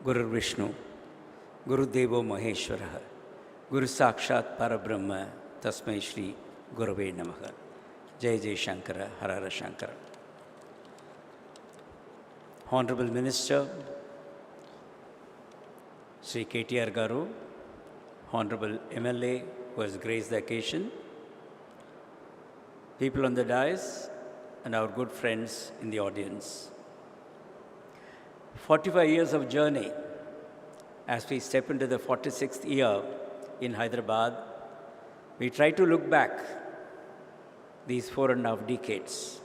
Guru Vishnu, Guru Devo Maheshwara, Guru Sakshat Parabrahma, Tasmai Shri Gurave Namaha. Jai Jai Shankara, Harara Shankara. Honorable Minister, Sri KTR Garu, Honorable MLA who has graced the occasion, people on the dais, and our good friends in the audience. 45 years of journey as we step into the 46th year in Hyderabad. We try to look back these 4.5 decades.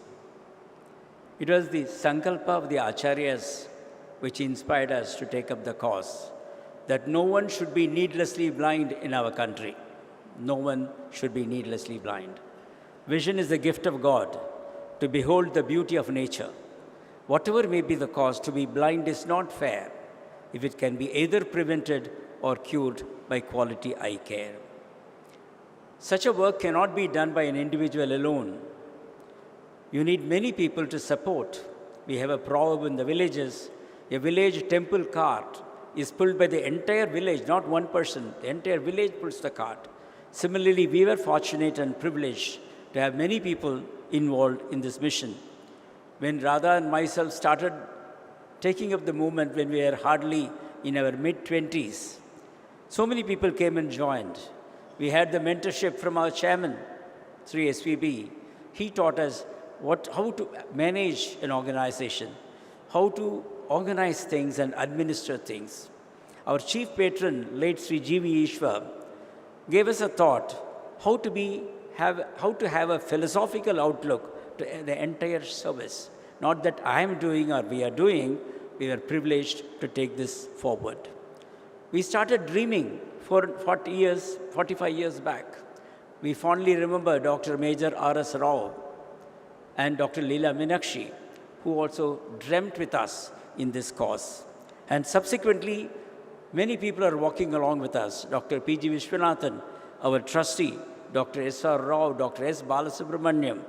It was the sankalpa of the acharyas which inspired us to take up the cause that no one should be needlessly blind in our country. No one should be needlessly blind. Vision is the gift of God to behold the beauty of nature. Whatever may be the cause, to be blind is not fair if it can be either prevented or cured by quality eye care. Such a work cannot be done by an individual alone. You need many people to support We have a proverb in the villages, a village temple cart is pulled by the entire village, not one person. The entire village pulls the cart. Similarly, we were fortunate and privileged to have many people involved in this mission. When Radha and myself started taking up the movement when we were hardly in our mid-20s, so many people came and joined. We had the mentorship from our chairman, Sri SVB. He taught us how to manage an organization, how to organize things and administer things. Our chief patron, late Sri G.V. Ishwar, gave us a thought how to have a philosophical outlook to the entire service. Not that I am doing or we are doing, we were privileged to take this forward. We started dreaming for 45 years back. We fondly remember Dr. Major R.S. Rao and Dr. Leela Meenakshi, who also dreamt with us in this cause. And subsequently, many people are walking along with us. Dr. P.G. Vishwanathan, our trustee, Dr. S.R. Rao, Dr. S. Balasubramaniam,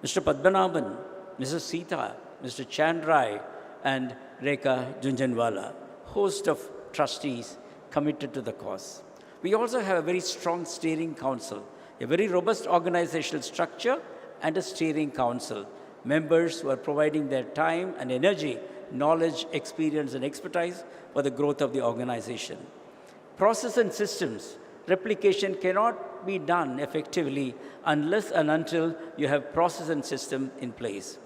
Mr. Padmanabhan, Mrs. Sita, Mr. Chandrai, and Rekha Junjanwala, host of trustees committed to the cause. We also have a very strong steering council, a very robust organizational structure, and a steering council. Members who are providing their time and energy, knowledge, experience, and expertise for the growth of the organization. Process and systems. Replication cannot be done effectively unless and until you have process and system in place.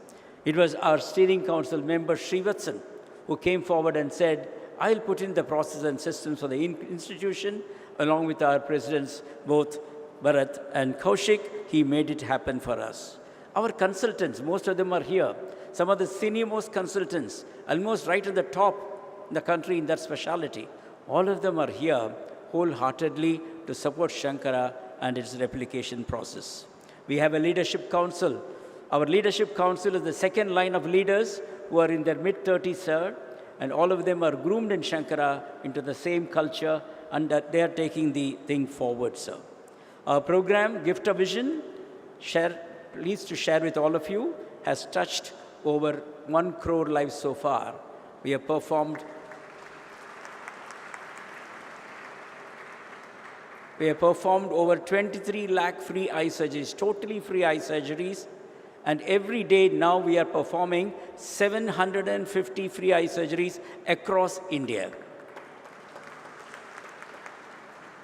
It was our steering council member, Srivatsan, who came forward and said, I'll put in the process and systems for the institution, along with our presidents, both Bharat and Kaushik. He made it happen for us. Our consultants, most of them are here. Some of the senior-most consultants, almost right at the top in the country in that specialty. All of them are here wholeheartedly to support Sankara and its replication process. We have a leadership council. Our leadership council is the second line of leaders who are in their mid-30s, sir, and all of them are groomed in Sankara into the same culture, and that they are taking the thing forward, sir. Our program, Gift of Vision, pleased to share with all of you, has touched over 1 crore lives so far. We have performed over 23 lakh free eye surgeries, totally free eye surgeries. And every day now we are performing 750 free eye surgeries across India.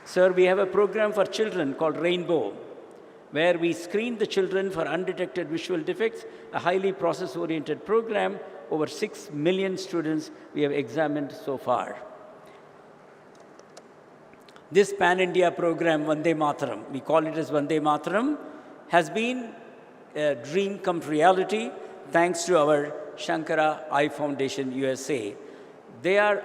Sir, we have a program for children called Rainbow, where we screen the children for undetected visual defects, a highly process-oriented program. Over 6 million students we have examined so far. This Pan-India program, Vande Mataram, we call it as Vande Mataram, has been a dream come to reality thanks to our Sankara Eye Foundation USA. They are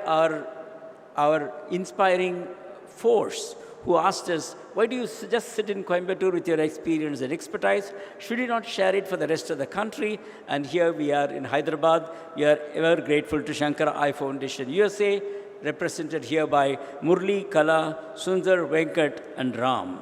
our inspiring force who asked us, why do you just sit in Coimbatore with your experience and expertise? Should you not share it for the rest of the country? And here we are in Hyderabad. We are ever grateful to Sankara Eye Foundation USA, represented here by Murli, Kala, Sundar, Venkat, and Ram.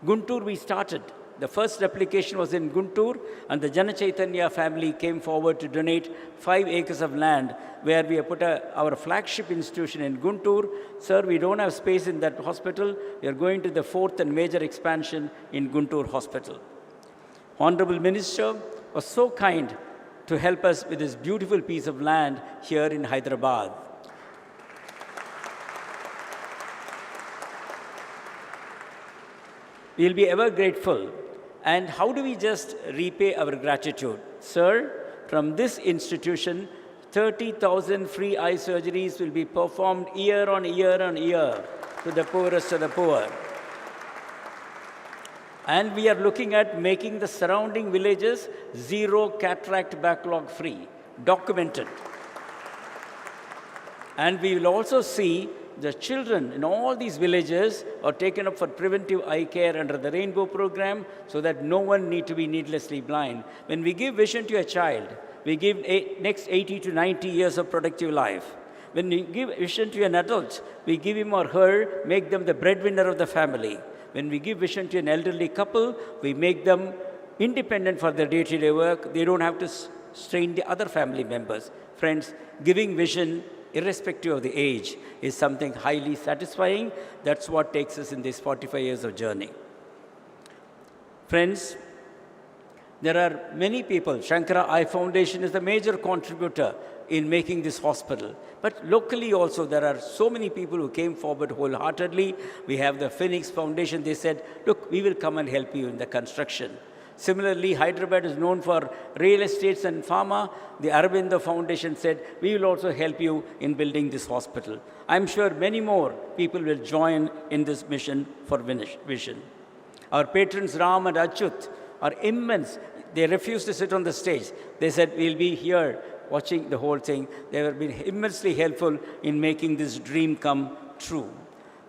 Guntur we started. The first replication was in Guntur, and the Jana Chaitanya family came forward to donate 5 acres of land where we have put our flagship institution in Guntur. Sir, we don't have space in that hospital. We are going to the 4th and major expansion in Guntur Hospital. Honorable Minister was so kind to help us with this beautiful piece of land here in Hyderabad. We'll be ever grateful. And how do we just repay our gratitude? Sir, from this institution, 30,000 free eye surgeries will be performed year on year on year to the poorest of the poor. And we are looking at making the surrounding villages zero cataract backlog free, documented. And we will also see the children in all these villages are taken up for preventive eye care under the Rainbow program so that no one need to be needlessly blind. When we give vision to a child, we give next 80 to 90 years of productive life. When we give vision to an adult, we give him or her, make them the breadwinner of the family. When we give vision to an elderly couple, we make them independent for their day-to-day work. They don't have to strain the other family members. Friends, giving vision, irrespective of the age, is something highly satisfying. That's what takes us in these 45 years of journey. Friends, there are many people. Sankara Eye Foundation is the major contributor in making this hospital. But locally also, there are so many people who came forward wholeheartedly. We have the Phoenix Foundation. They said, look, we will come and help you in the construction. Similarly, Hyderabad is known for real estates and pharma. The Aravinda Foundation said, we will also help you in building this hospital. I'm sure many more people will join in this mission for vision. Our patrons Ram and Achyut are immense. They refused to sit on the stage. They said, we'll be here watching the whole thing. They have been immensely helpful in making this dream come true.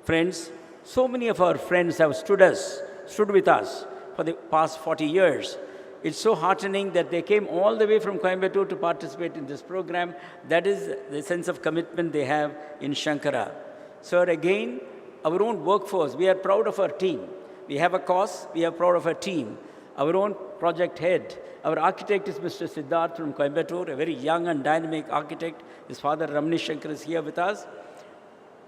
Friends, so many of our friends have stood with us for the past 40 years. It's so heartening that they came all the way from Coimbatore to participate in this program. That is the sense of commitment they have in Sankara. So again, our own workforce, we are proud of our team. We have a cause, we are proud of our team. Our own project head, our architect is Mr. Siddharth from Coimbatore, a very young and dynamic architect. His father, Ramni Shankar, is here with us.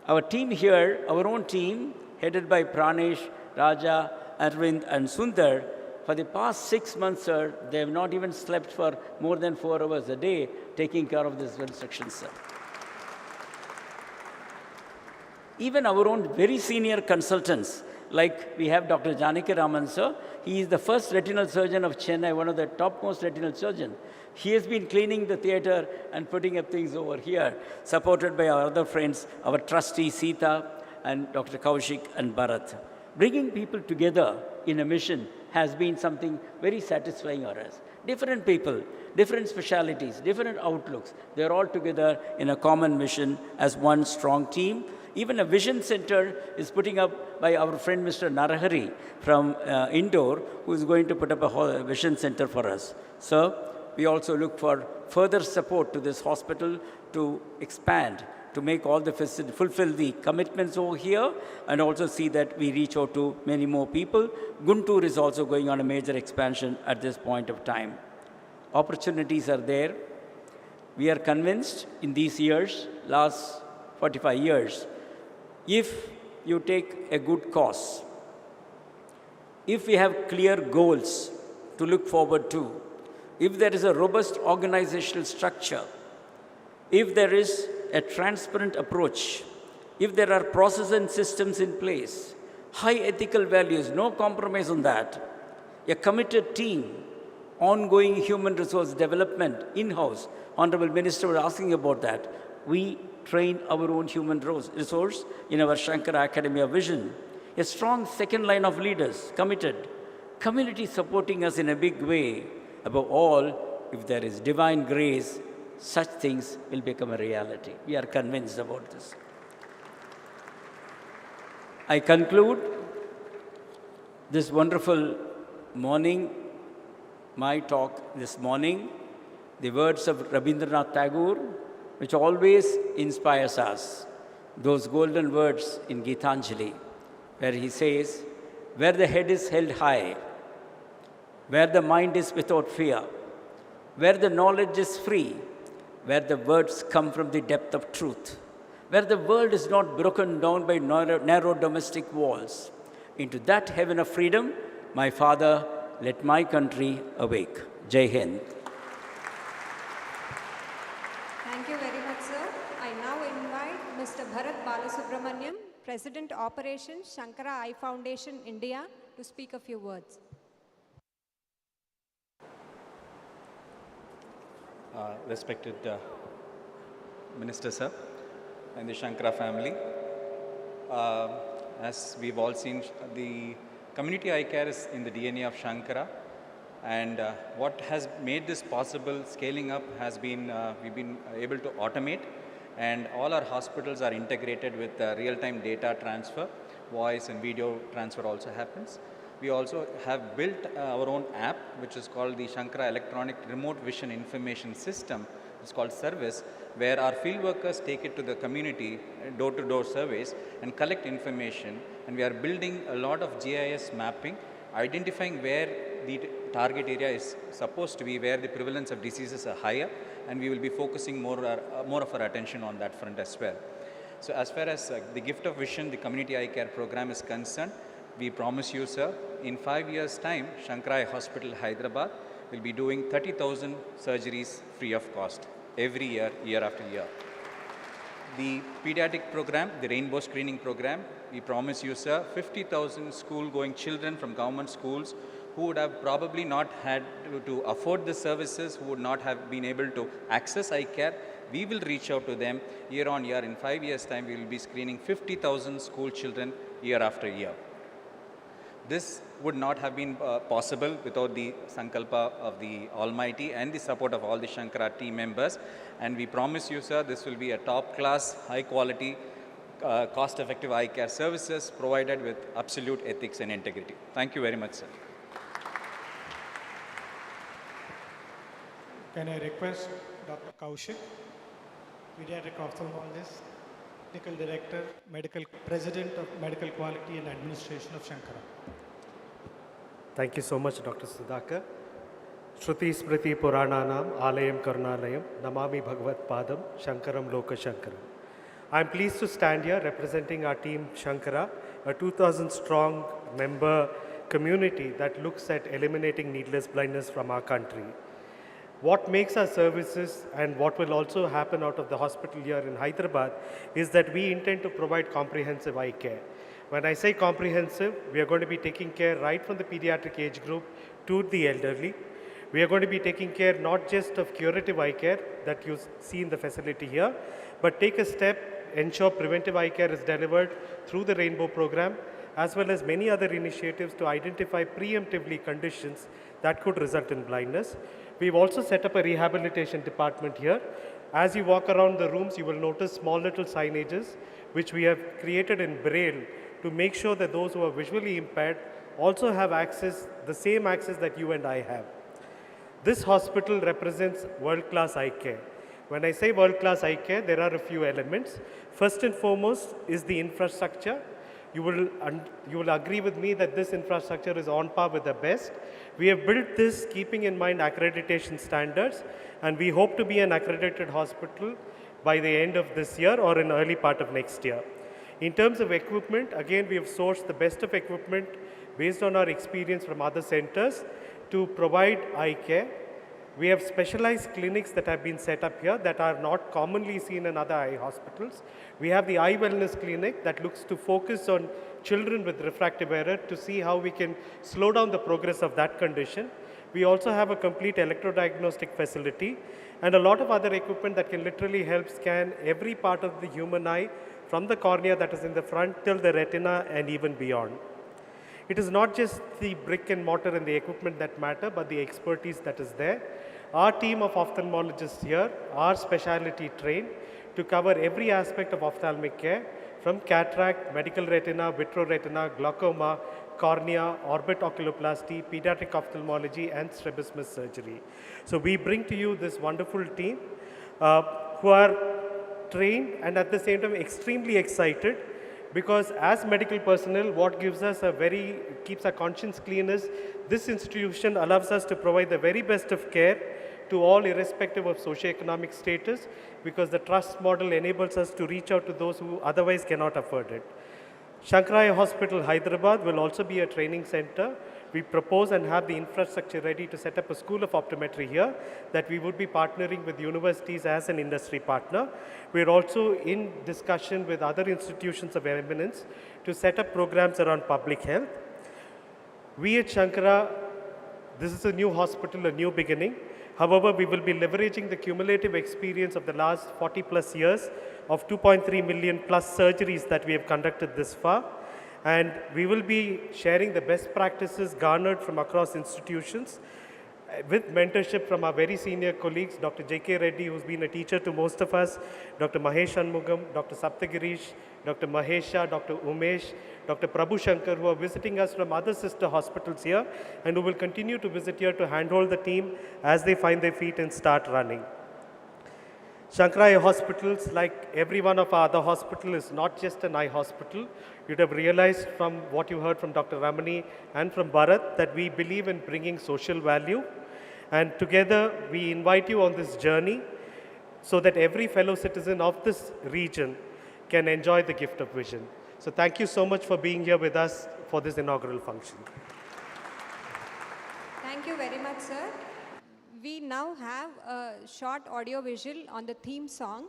Our team here, our own team, headed by Pranesh, Raja, Arvind, and Sundar, for the past 6 months, sir, they have not even slept for more than 4 hours a day, taking care of this construction, sir. Even our own very senior consultants, like we have Dr. Janaki Raman, sir. He is the first retinal surgeon of Chennai, one of the topmost retinal surgeons. He has been cleaning the theater and putting up things over here, supported by our other friends, our trustee Sita and Dr. Kaushik and Bharat. Bringing people together in a mission has been something very satisfying for us. Different people, different specialities, different outlooks, they're all together in a common mission as one strong team. Even a vision center is putting up by our friend Mr. Narahari from Indore, who is going to put up a vision center for us. So we also look for further support to this hospital to expand, to make all the fulfill the commitments over here, and also see that we reach out to many more people. Guntur is also going on a major expansion at this point of time. Opportunities are there. We are convinced in these years, last 45 years, if you take a good cause, if we have clear goals to look forward to, if there is a robust organizational structure, if there is a transparent approach, if there are processes and systems in place, high ethical values, no compromise on that, a committed team, ongoing human resource development in-house. Honorable Minister was asking about that. We train our own human resource in our Sankara Academy of Vision. A strong second line of leaders, committed. Community supporting us in a big way. Above all, if there is divine grace, such things will become a reality. We are convinced about this. I conclude this wonderful morning, my talk this morning, the words of Rabindranath Tagore, which always inspires us. Those golden words in Gitanjali, where he says, where the head is held high, where the mind is without fear, where the knowledge is free, where the words come from the depth of truth, where the world is not broken down by narrow domestic walls. Into that heaven of freedom, my Father, let my country awake. Jai Hind. Thank you very much, sir. I now invite Mr. Bharat Balasubramaniam, President Operations, Sankara Eye Foundation, India, to speak a few words. Respected Minister, sir, and the Sankara family. As we've all seen, the community eye care is in the DNA of Sankara, and what has made this possible scaling up has been, we've been able to automate, and all our hospitals are integrated with real-time data transfer, voice and video transfer also happens. We also have built our own app, which is called the Sankara Electronic Remote Vision Information System. It's called Service, where our field workers take it to the community, door-to-door surveys, and collect information. And we are building a lot of GIS mapping, identifying where target area is supposed to be where the prevalence of diseases are higher, and we will be focusing more of our attention on that front as well. So as far as the Gift of Vision, the community eye care program is concerned, we promise you, sir, in 5 years' time, Sankara Eye Hospital, Hyderabad will be doing 30,000 surgeries free of cost every year, year after year. The pediatric program, the rainbow screening program, we promise you, sir, 50,000 school-going children from government schools who would have probably not had to afford the services, who would not have been able to access eye care. We will reach out to them year on year. In 5 years' time, we will be screening 50,000 school children year after year. This would not have been possible without the Sankalpa of the Almighty and the support of all the Sankara team members. And we promise you, sir, this will be a top-class, high-quality, cost-effective eye care services provided with absolute ethics and integrity. Thank you very much, sir. Can I request Dr. Kaushik, pediatric ophthalmologist, Technical Director, President of Medical Quality and Administration of Sankara. Thank you so much, Dr. Sudhakar. Shruti Smriti Purananam Alayam Karunalayam Namami Bhagavat Padam Shankaram Loka Shankaram. I am pleased to stand here representing our team Sankara, a 2,000 strong member community that looks at eliminating needless blindness from our country. What makes our services and what will also happen out of the hospital here in Hyderabad is that we intend to provide comprehensive eye care. When I say comprehensive, we are going to be taking care right from the pediatric age group to the elderly. We are going to be taking care not just of curative eye care that you see in the facility here, but take a step, ensure preventive eye care is delivered through the Rainbow program, as well as many other initiatives to identify preemptively conditions that could result in blindness. We've also set up a rehabilitation department here. As you walk around the rooms, you will notice small little signages which we have created in Braille to make sure that those who are visually impaired also have access, the same access that you and I have. This hospital represents world-class eye care. When I say world-class eye care, there are a few elements. First and foremost is the infrastructure. You will agree with me that this infrastructure is on par with the best. We have built this keeping in mind accreditation standards, and we hope to be an accredited hospital by the end of this year or in early part of next year. In terms of equipment, again, we have sourced the best of equipment based on our experience from other centers to provide eye care. We have specialized clinics that have been set up here that are not commonly seen in other eye hospitals. We have the Eye Wellness Clinic that looks to focus on children with refractive error to see how we can slow down the progress of that condition. We also have a complete electrodiagnostic facility and a lot of other equipment that can literally help scan every part of the human eye from the cornea that is in the front till the retina and even beyond. It is not just the brick and mortar and the equipment that matter, but the expertise that is there. Our team of ophthalmologists here are specialty trained to cover every aspect of ophthalmic care, from cataract, medical retina, vitreoretina, glaucoma, cornea, orbit oculoplasty, pediatric ophthalmology, and strabismus surgery. So we bring to you this wonderful team who are trained and at the same time extremely excited, because as medical personnel, what gives us keeps our conscience clean is this institution allows us to provide the very best of care to all irrespective of socioeconomic status, because the trust model enables us to reach out to those who otherwise cannot afford it. Sankara Eye Hospital, Hyderabad will also be a training center. We propose and have the infrastructure ready to set up a school of optometry here that we would be partnering with universities as an industry partner. We're also in discussion with other institutions of eminence to set up programs around public health. We at Sankara, this is a new hospital, a new beginning. However, we will be leveraging the cumulative experience of the last 40 plus years of 2.3 million plus surgeries that we have conducted this far. And we will be sharing the best practices garnered from across institutions with mentorship from our very senior colleagues, Dr. J.K. Reddy, who's been a teacher to most of us, Dr. Mahesh Shanmugam, Dr. Saptagirish, Dr. Mahesha, Dr. Umesh, Dr. Prabhu Shankar, who are visiting us from other sister hospitals here and who will continue to visit here to handhold the team as they find their feet and start running. Shankara Eye Hospitals, like every one of our other hospital, is not just an eye hospital. You'd have realized from what you heard from Dr. Ramani and from Bharat that we believe in bringing social value. And together, we invite you on this journey so that every fellow citizen of this region can enjoy the gift of vision. So thank you so much for being here with us for this inaugural function. Thank you very much, sir. We now have a short audio visual on the theme song.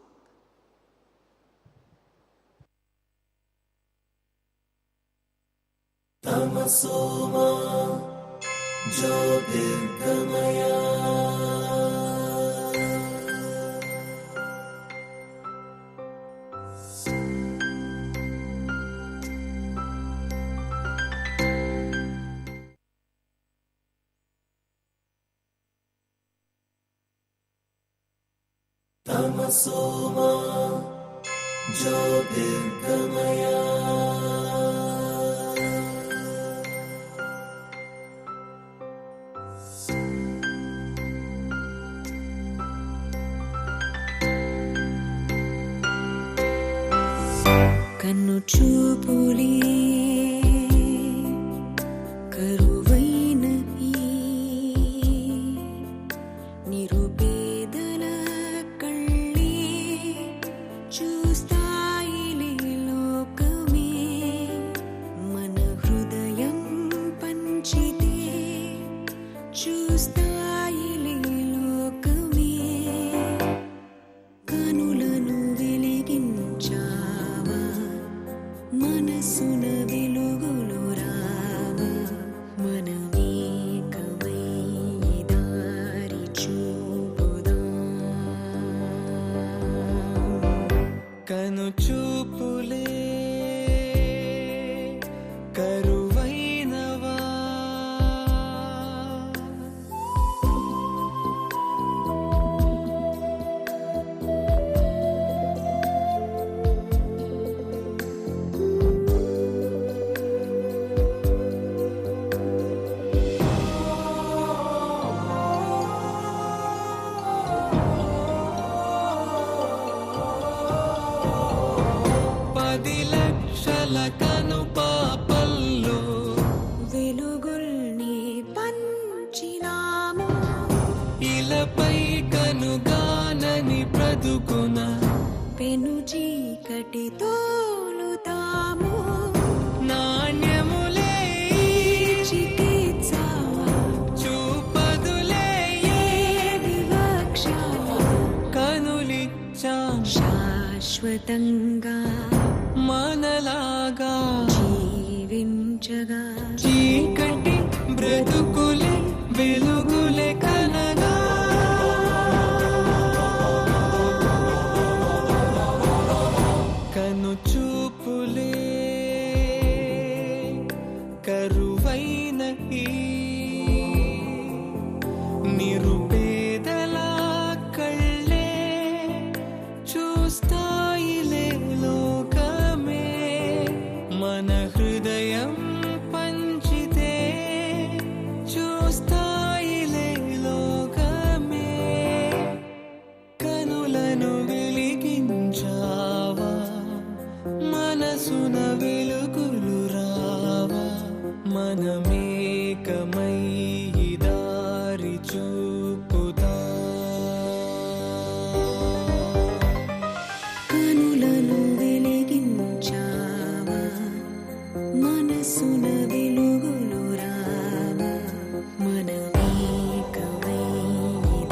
కన్ను చూపులే కరువైన ఈ నిరుపేదల కళ్ళే చూస్తాయిలే లోకమే మన హృదయం పంచితే చూస్తాయిలే లోకమే కనులను వెలిగించావా మనసున వెలుగులు రావా మనమేకమై దారి చూపుదాం కను చూపులే కరువైనవా పది లక్షల కను పాపల్లో వెలుగుల్ని పంచినాము ఇలపై కనుగానని బ్రతుకున పెను చీకటి తోలుతాము నాణ్యములే చికిత్స చూపదులే ఏ వివక్ష కనులిచ్చాం శాశ్వతంగా మనలాగా జీవించగా చీకటి బ్రతుకులే వెలుగులే కనగా కను చూపులే కరువైన ఈ నిరుపేదల కళ్ళే చూస్తాయిలే లోకమే మన హృదయం పంచితే చూస్తాయిలే లోకమే కనులను వెలిగించావా మనసున వెలుగులు రావా మనమేకమై దారి చూపుదా కనులను వెలిగించావా మనసున వెలుగులు రావా మనమేకమై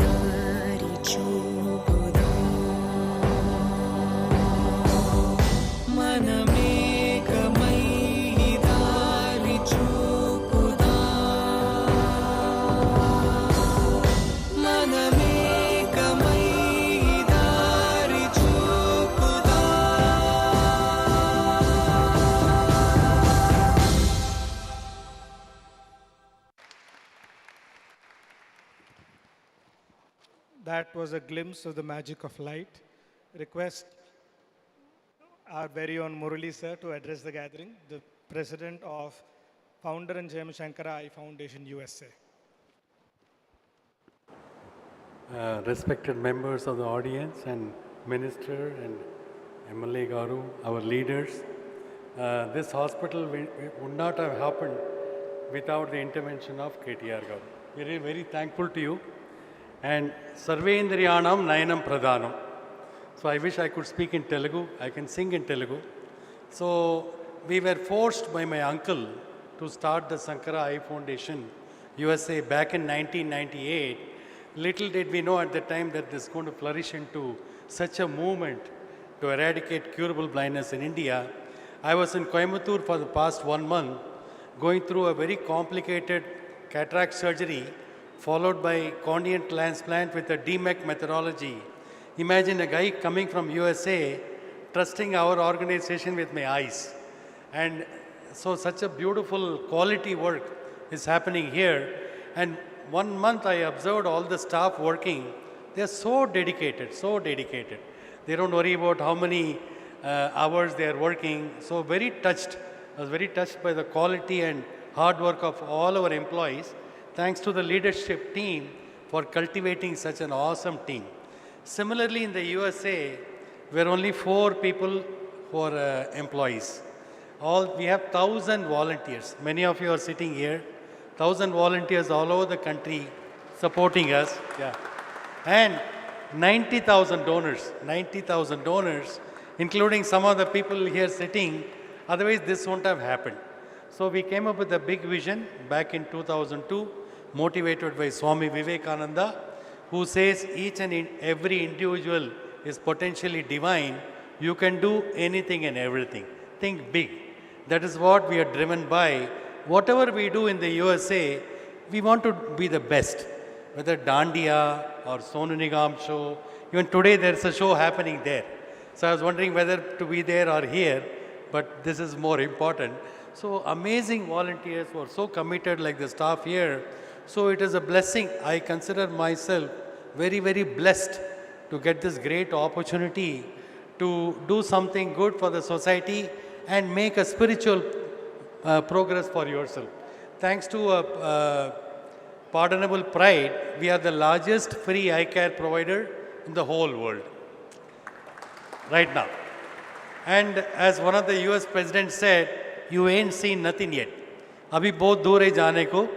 దారి చూపుదాం మనమేకమై దారి చూపుదా మనమేకమై దారి చూపుదా That was a glimpse of the magic of light. Request our very own Murali sir to address the gathering, the president of Founder and Sankara Eye Foundation USA. respected members of the audience and Minister and MLA Garu, our leaders. This hospital would not have happened without the intervention of KTR Garu. We are very thankful to you. And Sarvendriyanam Nayanam Pradhanam. So I wish I could speak in Telugu. I can sing in Telugu. So we were forced by my uncle to start the Sankara Eye Foundation USA back in 1998. Little did we know at the time that this is going to flourish into such a movement to eradicate curable blindness in India. I was in Coimbatore for the past 1 month, going through a very complicated cataract surgery, followed by corneal transplant with a DMEC methodology. Imagine a guy coming from USA, trusting our organization with my eyes. And so such a beautiful quality work is happening here. And 1 month I observed all the staff working. They're so dedicated, so dedicated. They don't worry about how many hours they are working. So very touched. I was very touched by the quality and hard work of all our employees. Thanks to the leadership team for cultivating such an awesome team. Similarly, in the USA, we're only 4 people who are employees. We have 1,000 volunteers. Many of you are sitting here. 1,000 volunteers all over the country supporting us. Yeah. And 90,000 donors. 90,000 donors, including some of the people here sitting. Otherwise, this won't have happened. So we came up with a big vision back in 2002, motivated by Swami Vivekananda, who says each and every individual is potentially divine. You can do anything and everything. Think big. That is what we are driven by. Whatever we do in the USA, we want to be the best. Whether Dandiya or Sonu Nigam show, even today there's a show happening there. So I was wondering whether to be there or here, but this is more important. So amazing volunteers who are so committed like the staff here. So it is a blessing. I consider myself very, very blessed to get this great opportunity to do something good for the society and make a spiritual progress for yourself. Thanks to Pardonable Pride, we are the largest free eye care provider in the whole world right now. And as one of the US presidents said, you ain't seen nothing yet. Abhi bahut dur hai jaane ko.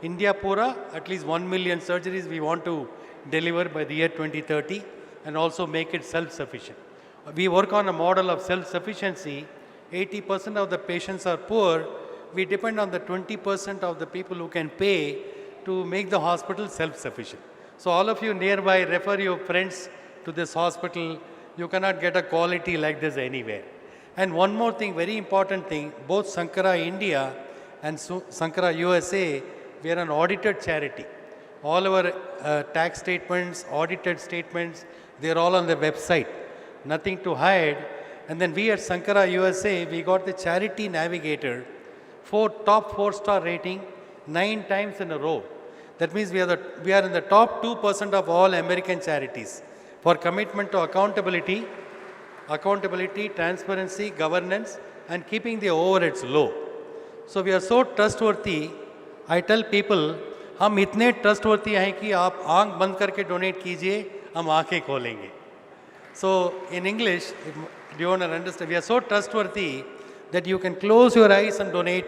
India pura, at least 1 million surgeries we want to deliver by the year 2030 and also make it self-sufficient. We work on a model of self-sufficiency. 80% of the patients are poor. We depend on the 20% of the people who can pay to make the hospital self-sufficient. So all of you nearby, refer your friends to this hospital. You cannot get a quality like this anywhere. And one more thing, very important thing, both Sankara India and Sankara USA, we are an audited charity. All our tax statements, audited statements, they're all on the website. Nothing to hide. And then we at Sankara USA, we got the Charity Navigator, top 4-star rating, 9 times in a row. That means we are in the top 2% of all American charities for commitment to accountability, transparency, governance, and keeping the overheads low. So we are so trustworthy. I tell people, हम इतने trustworthy हैं कि आप आँख बंद करके donate कीजिए, हम आँखें खोलेंगे. So in English, do you want to understand? We are so trustworthy that you can close your eyes and donate,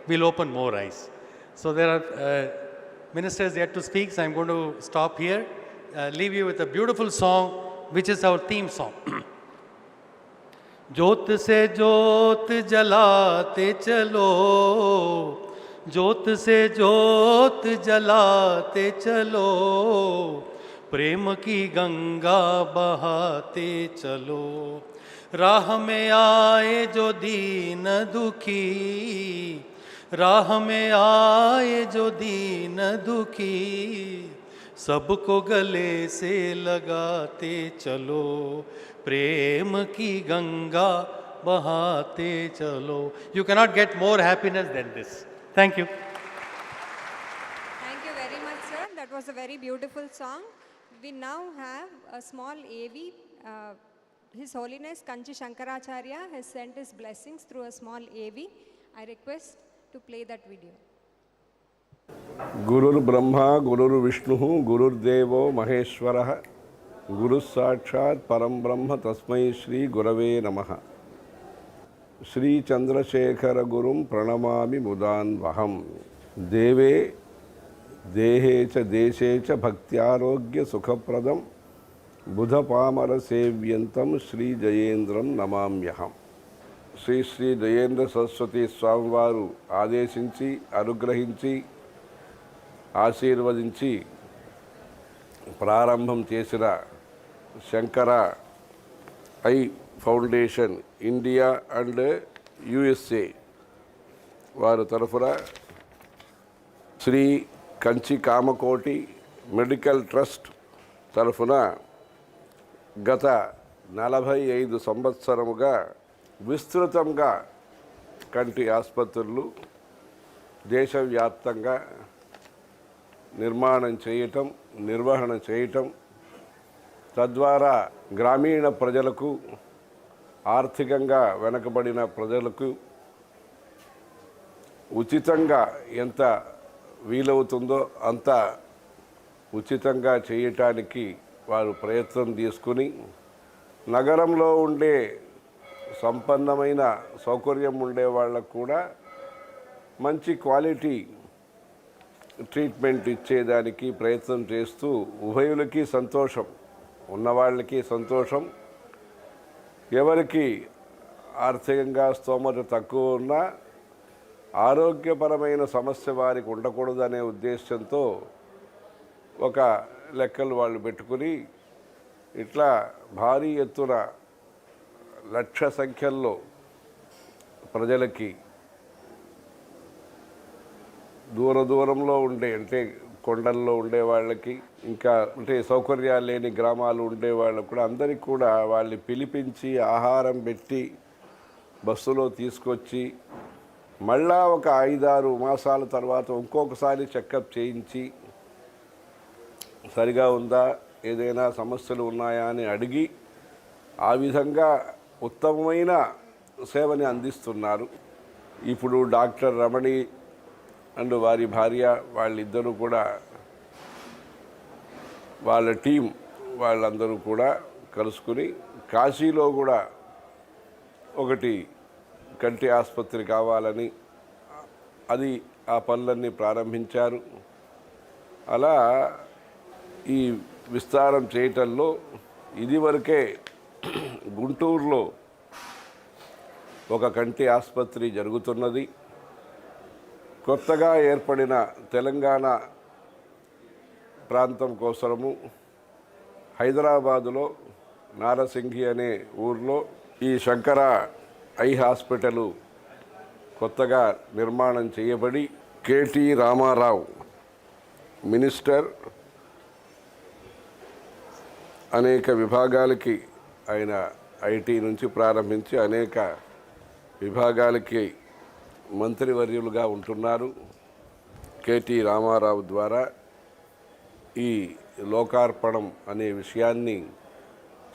we'll open more eyes. So there are ministers yet to speak, so I'm going to stop here, leave you with a beautiful song, which is our theme song. ज्योत से ज्योत जलाते चलो, ज्योत से ज्योत जलाते चलो, प्रेम की गंगा बहाते चलो, राह में आए जो दीन दुखी, राह में आए जो दीन दुखी, सबको गले से लगाते चलो, प्रेम की गंगा बहाते चलो. You cannot get more happiness than this. Thank you. Thank you very much, sir. That was a very beautiful song. We now have a small AV. His Holiness Kanchi Shankaracharya has sent his blessings through a small AV. I request to play that video. గురుర్బ్రహ్మ గురుర్విష్ణు గురుర్దేవో మహేశ్వర గురుస్సాక్షాత్ పరం బ్రహ్మ తస్మై శ్రీ గురవే నమః. శ్రీ చంద్రశేఖర గురుం ప్రణమామి ముదాన్వహం. దేవే దేహే చ దేశే చ భక్త్యారోగ్య సుఖప్రదం బుధపామర సేవ్యంతం శ్రీ జయేంద్రం నమామ్యహం. శ్రీ శ్రీ జయేంద్ర సరస్వతి స్వామివారు ఆదేశించి అనుగ్రహించి ఆశీర్వదించి ప్రారంభం చేసిన Shankara I foundation India and USA వారి తరఫున శ్రీ కంచి కామకోటి మెడికల్ ట్రస్ట్ తరఫున గత 45 సంవత్సరముగా విస్తృతంగా కంటి ఆసుపత్రులు దేశవ్యాప్తంగా నిర్మాణం చేయటం, నిర్వహణ చేయటం, తద్వారా గ్రామీణ ప్రజలకు, ఆర్థికంగా వెనుకబడిన ప్రజలకు ఉచితంగా ఎంత వీలవుతుందో అంత ఉచితంగా చేయటానికి వారు ప్రయత్నం తీసుకుని నగరంలో ఉండే సంపన్నమైన సౌకర్యం ఉండే వాళ్ళకు కూడా మంచి క్వాలిటీ ట్రీట్మెంట్ ఇచ్చేదానికి ప్రయత్నం చేస్తూ ఉభయులకి సంతోషం, ఉన్నవాళ్ళకి సంతోషం, ఎవరికి ఆర్థికంగా స్తోమత తక్కువ ఉన్నా ఆరోగ్యపరమైన సమస్య వారికి ఉండకూడదనే ఉద్దేశంతో ఒక లెక్కలు వాళ్ళు పెట్టుకుని ఇట్లా భారీ ఎత్తున లక్ష సంఖ్యల్లో ప్రజలకి దూరంలో ఉండే అంటే కొండల్లో ఉండే వాళ్ళకి ఇంకా అంటే సౌకర్యాలు లేని గ్రామాలు ఉండే వాళ్ళకు కూడా అందరికీ కూడా వాళ్ళని పిలిపించి ఆహారం పెట్టి బస్సులో తీసుకొచ్చి మళ్ళా ఒక 5-6 మాసాల తర్వాత ఇంకొకసారి చెకప్ చేయించి సరిగా ఉందా, ఏదైనా సమస్యలు ఉన్నాయా అని అడిగి ఆ విధంగా ఉత్తమమైన సేవని అందిస్తున్నారు. ఇప్పుడు డాక్టర్ రమణి అండ్ వారి భార్య వాళ్ళిద్దరూ కూడా వాళ్ళ టీం వాళ్ళందరూ కూడా కలుసుకుని కాశీలో కూడా ఒకటి కంటి ఆసుపత్రి కావాలని అది ఆ పనులన్నీ ప్రారంభించారు. అలా ఈ విస్తారం చేయటంలో ఇదివరకే గుంటూరులో ఒక కంటి ఆసుపత్రి జరుగుతున్నది. కొత్తగా ఏర్పడిన తెలంగాణ ప్రాంతం కోసము హైదరాబాదులో నారసింగి అనే ఊర్లో ఈ శంకర ఐ హాస్పిటలు కొత్తగా నిర్మాణం చేయబడి కేటీ రామారావు మినిస్టర్ అనేక విభాగాలకి ఆయన ఐటీ నుంచి ప్రారంభించి అనేక విభాగాలకి మంత్రివర్యులుగా ఉంటున్నారు. కేటీ రామారావు ద్వారా ఈ లోకార్పణం అనే విషయాన్ని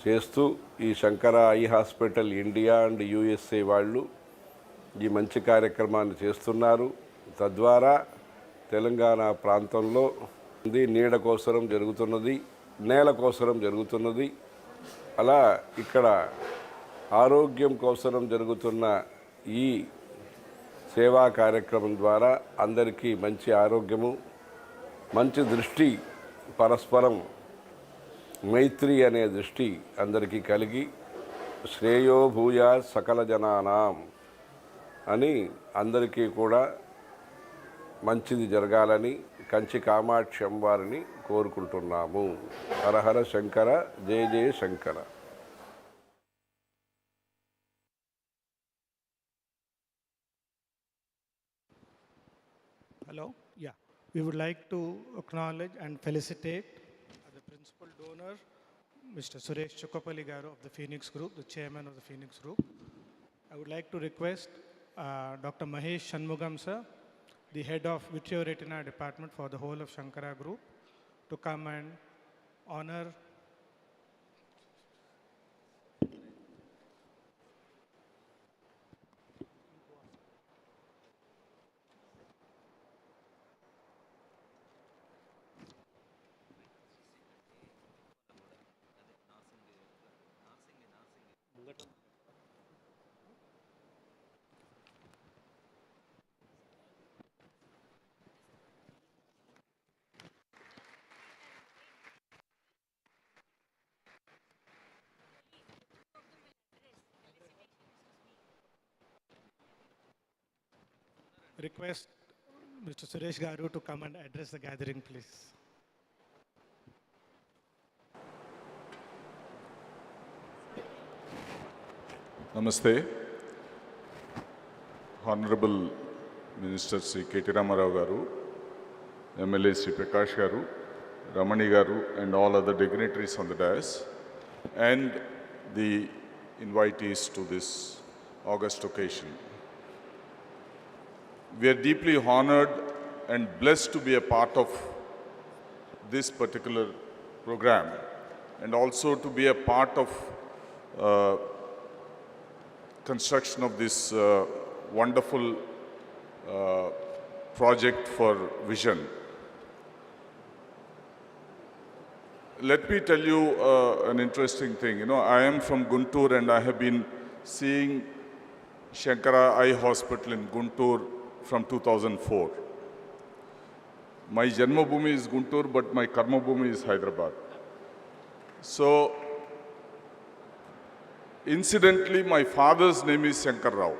చేస్తూ ఈ Shankara eye hospital India and USA వాళ్ళు ఈ మంచి కార్యక్రమాన్ని చేస్తున్నారు. తద్వారా తెలంగాణ ప్రాంతంలో నీడ కోసరం జరుగుతున్నది, నేల కోసరం జరుగుతున్నది. అలా ఇక్కడ ఆరోగ్యం కోసరం జరుగుతున్న ఈ సేవా కార్యక్రమం ద్వారా అందరికీ మంచి ఆరోగ్యము, మంచి దృష్టి, పరస్పరం మైత్రి అనే దృష్టి అందరికీ కలిగి శ్రేయో భూయా సకల జనానాం అని అందరికీ కూడా మంచిది జరగాలని కంచి కామాక్షి అమ్మవారిని కోరుకుంటున్నాము. హరహర శంకర, జయ జయ Shankara. Hello? Yeah. We would like to acknowledge and felicitate the principal donor, Mr. Suresh Chukapalli Garu of the Phoenix Group, the chairman of the Phoenix Group. I would like to request Dr. Mahesh Shanmugam sir, the head of Vitreoretina department for the whole of Sankara Group, to come and honor request Mr. Suresh Garu to come and address the gathering, please. Namaste. Honorable Minister Sri K.T. Ramarao Garu, MLA Sri Prakash Garu, Ramani Garu, and all other dignitaries on the dais, and the invitees to this august occasion. We are deeply honored and blessed to be a part of this particular program, and also to be a part of construction of this wonderful project for vision. Let me tell you an interesting thing. You know, I am from Guntur and I have been seeing Sankara Eye Hospital in Guntur from 2004. My Janma Bhumi is Guntur, but my Karma Bhumi is Hyderabad. So, incidentally, my father's name is Sankara Rao.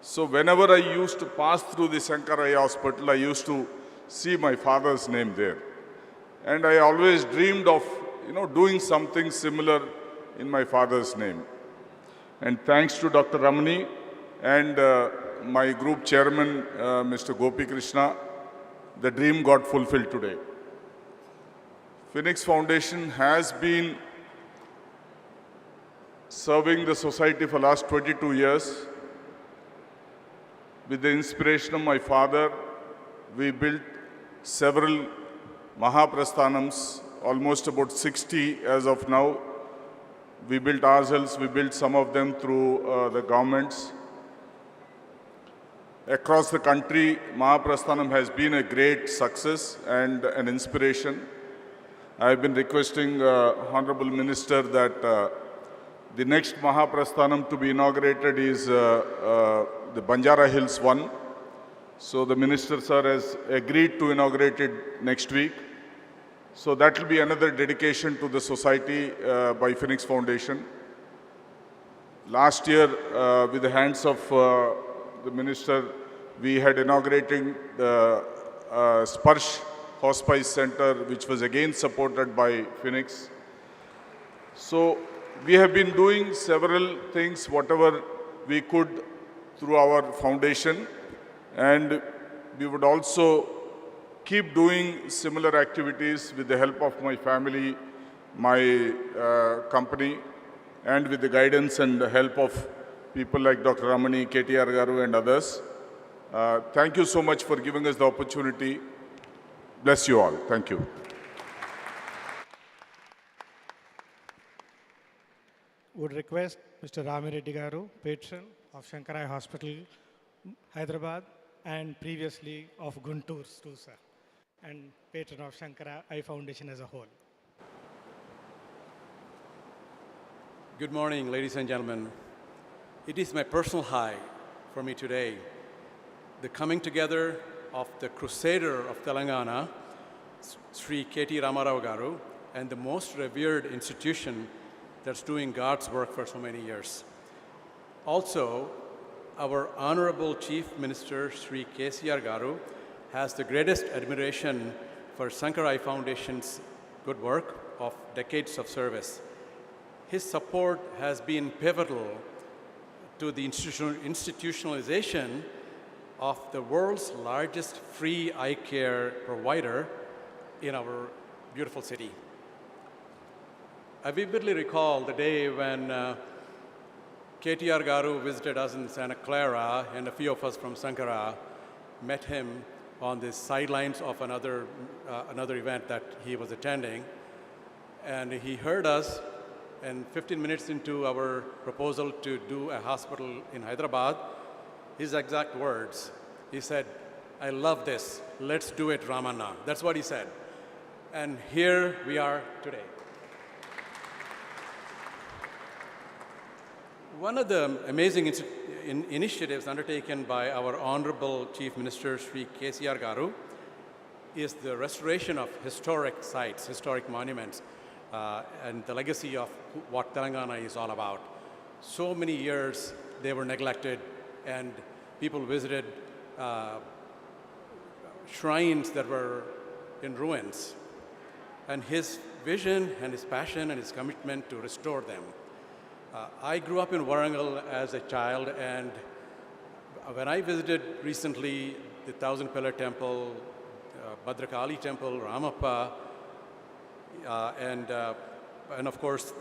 So whenever I used to pass through the Sankara Eye Hospital, I used to see my father's name there. And I always dreamed of, doing something similar in my father's name. And thanks to Dr. Ramani and my group chairman, Mr. Gopi Krishna, the dream got fulfilled today. Phoenix Foundation has been serving the society for the last 22 years. With the inspiration of my father, we built several Mahaprasthanams, almost about 60 as of now. We built ourselves, we built some of them through the governments. Across the country, Mahaprasthanam has been a great success and an inspiration. I have been requesting Honorable Minister that the next Mahaprasthanam to be inaugurated is the Banjara Hills one. So the Minister, sir, has agreed to inaugurate it next week. So that will be another dedication to the society by Phoenix Foundation. Last year, with the hands of the Minister, we had inaugurated the Sparsh Hospice Center, which was again supported by Phoenix. So we have been doing several things, whatever we could through our foundation, and we would also keep doing similar activities with the help of my family, my company, and with the guidance and the help of people like Dr. Ramani, KTR Garu, and others. Thank you so much for giving us the opportunity. Bless you all. Thank you. Would request Mr. Ramireddy Garu, patron of Sankara Eye Hospital, Hyderabad, and previously of Guntur too, sir, and patron of Sankara Eye Foundation as a whole. Good morning, ladies and gentlemen. It is my personal high for me today, the coming together of the crusader of Telangana, Sri K.T. Ramarao Garu, and the most revered institution that's doing God's work for so many years. Also, our Honorable Chief Minister, Sri K.C.R. Garu, has the greatest admiration for Sankara Eye Foundation's good work of decades of service. His support has been pivotal to the institutionalization of the world's largest free eye care provider in our beautiful city. I vividly recall the day when KTR Garu visited us in Santa Clara, and a few of us from Sankara met him on the sidelines of another event that he was attending. And he heard us, and 15 minutes into our proposal to do a hospital in Hyderabad, his exact words, he said, "I love this, let's do it, Ramana." That's what he said. And here we are today. One of the amazing initiatives undertaken by our Honorable Chief Minister, Sri K.C.R. Garu, is the restoration of historic sites, historic monuments, and the legacy of what Telangana is all about. So many years they were neglected, and people visited shrines that were in ruins, and his vision and his passion and his commitment to restore them. I grew up in Warangal as a child, and when I visited recently the Thousand Pillar Temple, Bhadrakali Temple, Ramappa, and of course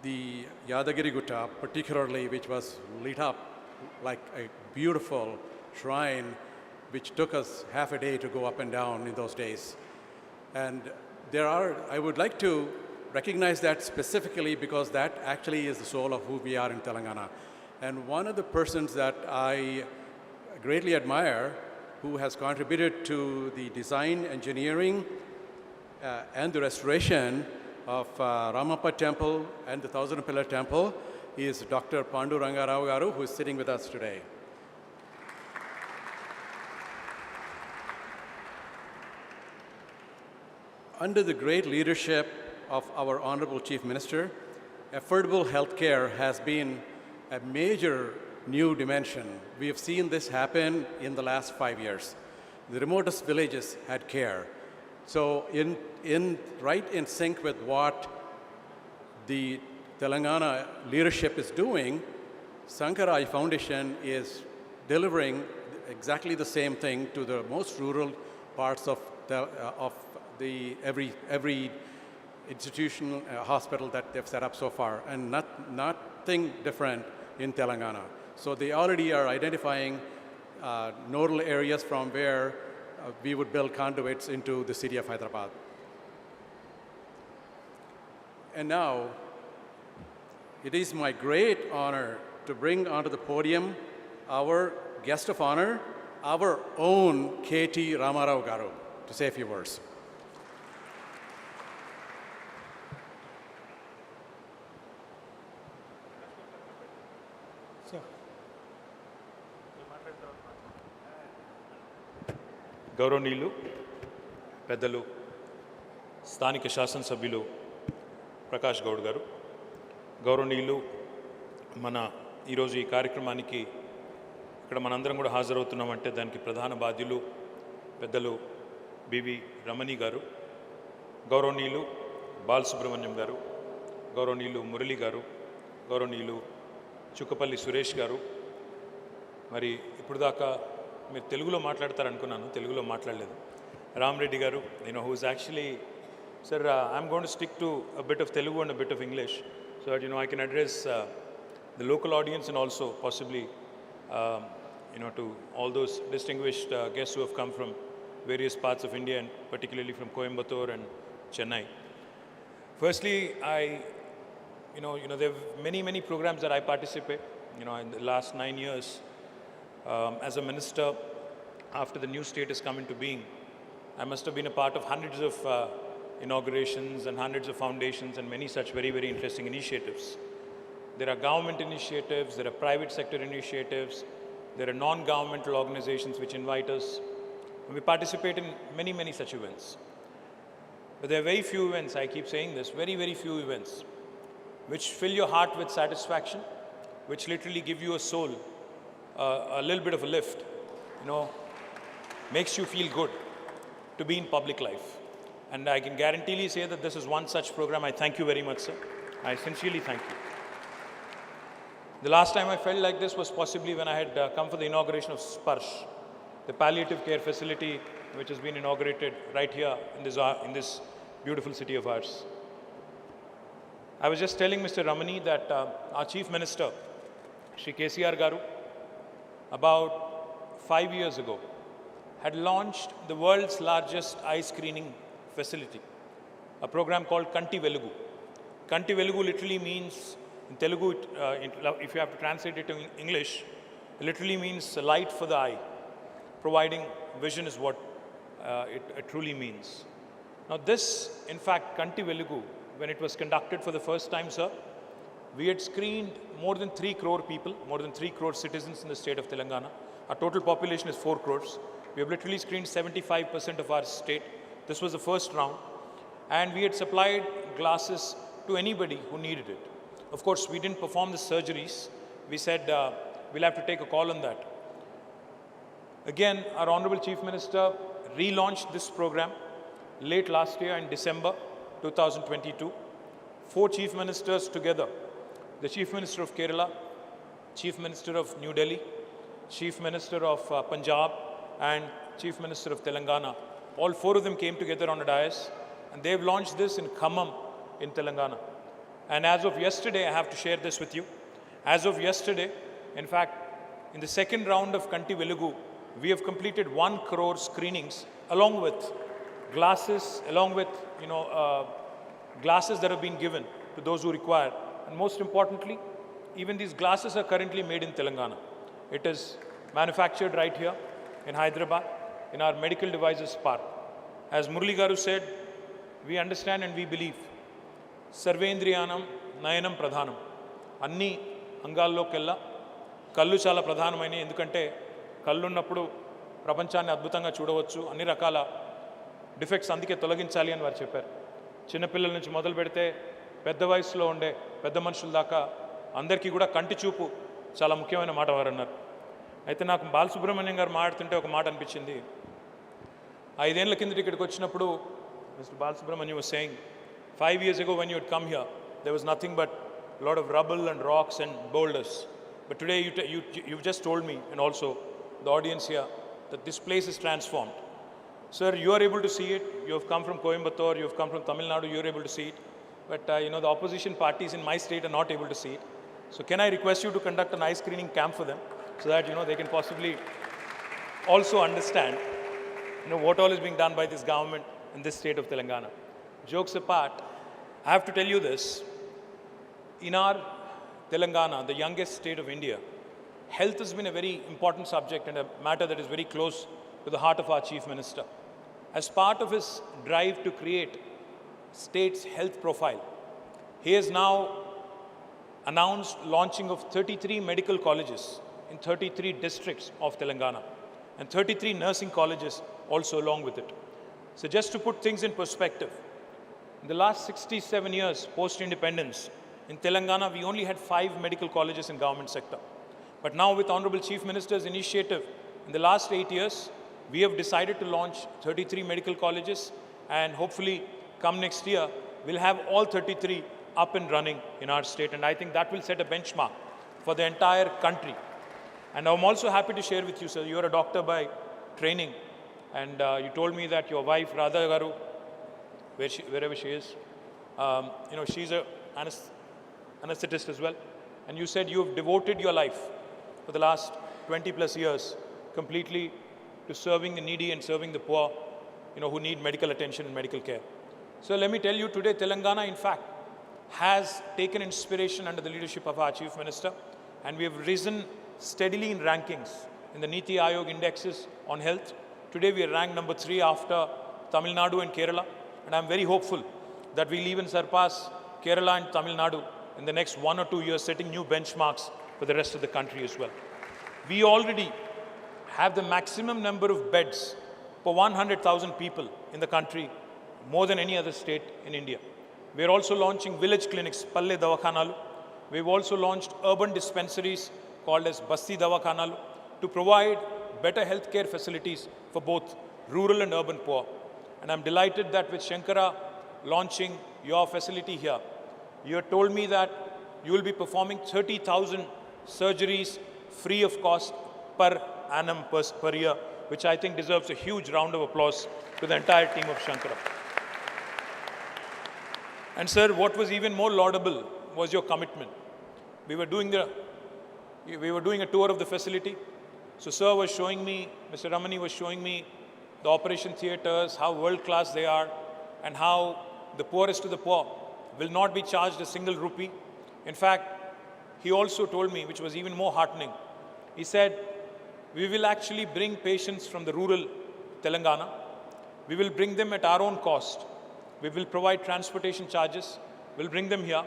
the Yadagiri Gutta, particularly, which was lit up like a beautiful shrine, which took us half a day to go up and down in those days. And I would like to recognize that specifically because that actually is the soul of who we are in Telangana. And one of the persons that I greatly admire, who has contributed to the design, engineering, and the restoration of Ramappa Temple and the Thousand Pillar Temple, is Dr. Pandu Rangarao Garu, who is sitting with us today. Under the great leadership of our Honorable Chief Minister, affordable health care has been a major new dimension. We have seen this happen in the last 5 years. The remotest villages had care. So right in sync with what the Telangana leadership is doing, Sankara Eye Foundation is delivering exactly the same thing to the most rural parts of every institutional hospital that they've set up so far, and nothing different in Telangana. So they already are identifying nodal areas from where we would build conduits into the city of Hyderabad. And now, it is my great honor to bring onto the podium our guest of honor, our own K.T. Ramarao Garu, to say a few words. గౌరవనీయులు పెద్దలు స్థానిక శాసనసభ్యులు ప్రకాష్ గౌడ్ గారు, గౌరవనీయులు మన ఈరోజు ఈ కార్యక్రమానికి ఇక్కడ మనందరం కూడా హాజరవుతున్నామంటే దానికి ప్రధాన బాధ్యులు పెద్దలు బివి రమణి గారు, గౌరవనీయులు బాలసుబ్రహ్మణ్యం గారు, గౌరవనీయులు మురళి గారు, గౌరవనీయులు చుక్కపల్లి సురేష్ గారు. మరి ఇప్పుడు దాకా మీరు తెలుగులో మాట్లాడతారనుకున్నాను, తెలుగులో మాట్లాడలేదు. రామరెడ్డి గారు, who is actually, sir, I'm going to stick to a bit of Telugu and a bit of English so that I can address the local audience and also possibly to all those distinguished guests who have come from various parts of India and particularly from Coimbatore and Chennai. Firstly, there are many programs that I participate. In the last 9 years, as a minister, after the new state has come into being, I must have been a part of hundreds of inaugurations and hundreds of foundations and many such very, very interesting initiatives. There are government initiatives, there are private sector initiatives, there are non-governmental organizations which invite us, and we participate in many, many such events. But there are very few events, I keep saying this, very, very few events, which fill your heart with satisfaction, which literally give you a soul, a little bit of a lift, makes you feel good to be in public life. And I can guaranteely say that this is one such program. I thank you very much, sir. I sincerely thank you. The last time I felt like this was possibly when I had come for the inauguration of Sparsh, the palliative care facility which has been inaugurated right here in this beautiful city of ours. I was just telling Mr. Ramani that our Chief Minister, Shri KCR Garu, about 5 years ago, had launched the world's largest eye screening facility, a program called Kanti Velugu. Kanti Velugu literally means, in Telugu, if you have to translate it to English, it literally means light for the eye. Providing vision is what it truly means. Now this, in fact, Kanti Velugu, when it was conducted for the first time, sir, we had screened more than 3 crore people, more than 3 crore citizens in the state of Telangana. Our total population is 4 crores. We have literally screened 75% of our state. This was the first round. And we had supplied glasses to anybody who needed it. Of course, we didn't perform the surgeries. We said we'll have to take a call on that. Again, our Honorable Chief Minister relaunched this program late last year in December 2022. 4 Chief Ministers together, the Chief Minister of Kerala, Chief Minister of New Delhi, Chief Minister of Punjab, and Chief Minister of Telangana. All 4 of them came together on a dais, and they've launched this in Khammam in Telangana. And as of yesterday, I have to share this with you. As of yesterday, in fact, in the second round of Kanti Velugu, we have completed 1 crore screenings along with glasses, glasses that have been given to those who require. And most importantly, even these glasses are currently made in Telangana. It is manufactured right here in Hyderabad, in our medical devices park. As Murli Garu said, we understand and we believe, Sarvendriyanam Nayanam Pradhanam. Anni అంగాల్లో కెల్లా కళ్ళు చాలా ప్రధానమైనవి. ఎందుకంటే కళ్ళు ఉన్నప్పుడు ప్రపంచాన్ని అద్భుతంగా చూడవచ్చు. అన్ని రకాల డిఫెక్ట్స్ అందుకే తొలగించాలి అని వారు చెప్పారు. చిన్నపిల్లల నుంచి మొదలు పెడితే పెద్ద వయసులో ఉండే పెద్ద మనుషుల దాకా అందరికీ కూడా కంటి చూపు చాలా ముఖ్యమైన మాట వారు అన్నారు. అయితే నాకు బాలసుబ్రహ్మణ్యం గారు మాట్లాడుతుంటే ఒక మాట అనిపించింది. 5 ఏళ్ల కిందట ఇక్కడికి వచ్చినప్పుడు Mr. Balasubramanian was saying, 5 years ago when you had come here, there was nothing but a lot of rubble and rocks and boulders. But today you've just told me, and also the audience here, that this place is transformed. Sir, you are able to see it. You have come from Coimbatore, you have come from Tamil Nadu, you are able to see it. But the opposition parties in my state are not able to see it. So can I request you to conduct an eye screening camp for them so that they can possibly also understand what all is being done by this government in this state of Telangana. Jokes apart, I have to tell you this. In our Telangana, the youngest state of India, health has been a very important subject and a matter that is very close to the heart of our Chief Minister. As part of his drive to create state's health profile, he has now announced launching of 33 medical colleges in 33 districts of Telangana and 33 nursing colleges also along with it. So just to put things in perspective, in the last 67 years post-independence, in Telangana, we only had 5 medical colleges in government sector. But now with Honorable Chief Minister's initiative, in the last 8 years, we have decided to launch 33 medical colleges, and hopefully come next year, we'll have all 33 up and running in our state. And I think that will set a benchmark for the entire country. And I'm also happy to share with you, sir, you're a doctor by training. And you told me that your wife, Radha Garu, wherever she is, she's an anesthetist as well. And you said you've devoted your life for the last 20 plus years completely to serving the needy and serving the poor, who need medical attention and medical care. So let me tell you today, Telangana, in fact, has taken inspiration under the leadership of our Chief Minister, and we have risen steadily in rankings in the Niti Aayog indexes on health. Today we are ranked number 3 after Tamil Nadu and Kerala, and I'm very hopeful that we'll even surpass Kerala and Tamil Nadu in the next 1 or 2 years, setting new benchmarks for the rest of the country as well. We already have the maximum number of beds per 100,000 people in the country, more than any other state in India. We're also launching village clinics, Palle Davakhanalu. We've also launched urban dispensaries called as Basti Davakhanalu to provide better healthcare facilities for both rural and urban poor. And I'm delighted that with Sankara launching your facility here, you have told me that you will be performing 30,000 surgeries free of cost per annum per year, which I think deserves a huge round of applause to the entire team of Sankara. And sir, what was even more laudable was your commitment. We were doing a tour of the facility. So sir was showing me, Mr. Ramani was showing me the operation theatres, how world-class they are, and how the poorest of the poor will not be charged a single rupee. In fact, he also told me, which was even more heartening, he said, we will actually bring patients from the rural Telangana. We will bring them at our own cost. We will provide transportation charges. We'll bring them here.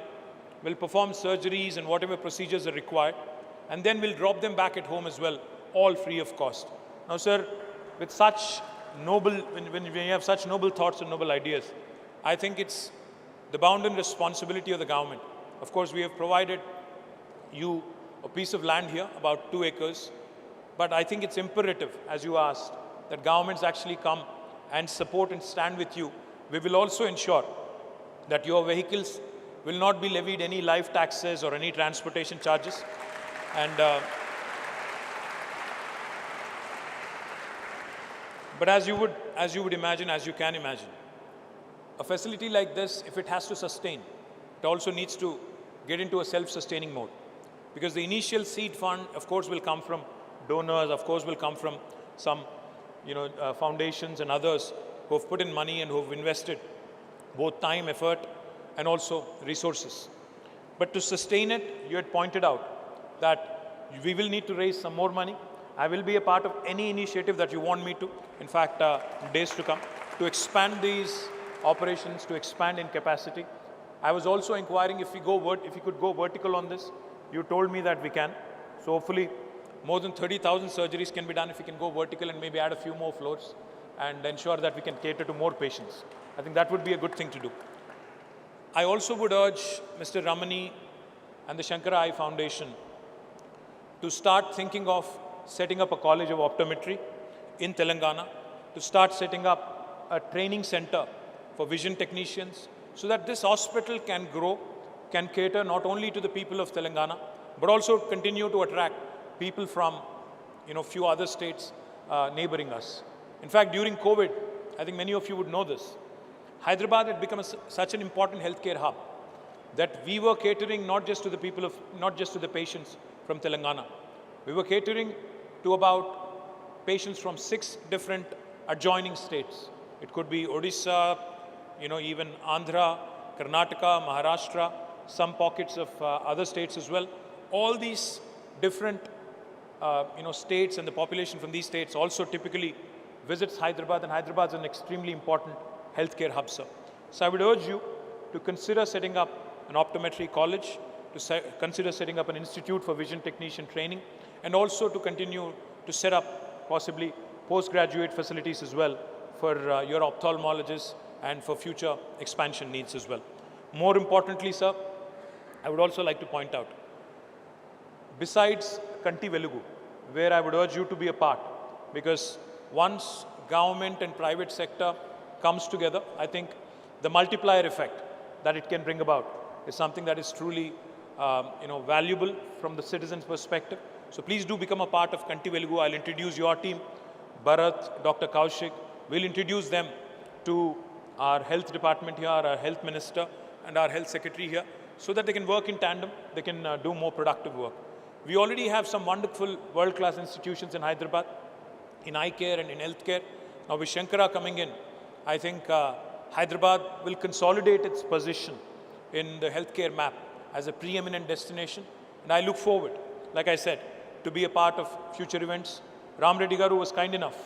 We'll perform surgeries and whatever procedures are required. And then we'll drop them back at home as well, all free of cost. Now, sir, with such noble, when you have such noble thoughts and noble ideas, I think it's the bounden responsibility of the government. Of course, we have provided you a piece of land here, about 2 acres. But I think it's imperative, as you asked, that governments actually come and support and stand with you. We will also ensure that your vehicles will not be levied any live taxes or any transportation charges. And but as you would imagine, as you can imagine, a facility like this, if it has to sustain, it also needs to get into a self-sustaining mode. Because the initial seed fund, of course, will come from donors, of course, will come from some foundations and others who have put in money and who have invested both time, effort, and also resources. But to sustain it, you had pointed out that we will need to raise some more money. I will be a part of any initiative that you want me to, in fact, in days to come, to expand these operations, to expand in capacity. I was also inquiring if we could go vertical on this. You told me that we can. So hopefully more than 30,000 surgeries can be done if we can go vertical and maybe add a few more floors and ensure that we can cater to more patients. I think that would be a good thing to do. I also would urge Mr. Ramani and the Sankara Eye Foundation to start thinking of setting up a college of optometry in Telangana, to start setting up a training center for vision technicians so that this hospital can grow, can cater not only to the people of Telangana, but also continue to attract people from few other states neighboring us. In fact, during COVID, I think many of you would know this, Hyderabad had become such an important healthcare hub that we were catering not just to the patients from Telangana. We were catering to about patients from 6 different adjoining states. It could be Odisha, even Andhra, Karnataka, Maharashtra, some pockets of other states as well. All these different states and the population from these states also typically visits Hyderabad, and Hyderabad is an extremely important healthcare hub, sir. So I would urge you to consider setting up an optometry college, to consider setting up an institute for vision technician training, and also to continue to set up possibly postgraduate facilities as well for your ophthalmologists and for future expansion needs as well. More importantly, sir, I would also like to point out, besides Kanti Velugu, where I would urge you to be a part, because once government and private sector comes together, I think the multiplier effect that it can bring about is something that is truly valuable from the citizen's perspective. So please do become a part of Kanti Velugu. I'll introduce your team, Bharat, Dr. Kaushik. We'll introduce them to our health department here, our health minister, and our health secretary here, so that they can work in tandem, they can do more productive work. We already have some wonderful world-class institutions in Hyderabad, in eye care and in healthcare. Now with Sankara coming in, I think Hyderabad will consolidate its position in the healthcare map as a preeminent destination. And I look forward, like I said, to be a part of future events. Ram Reddy Garu was kind enough.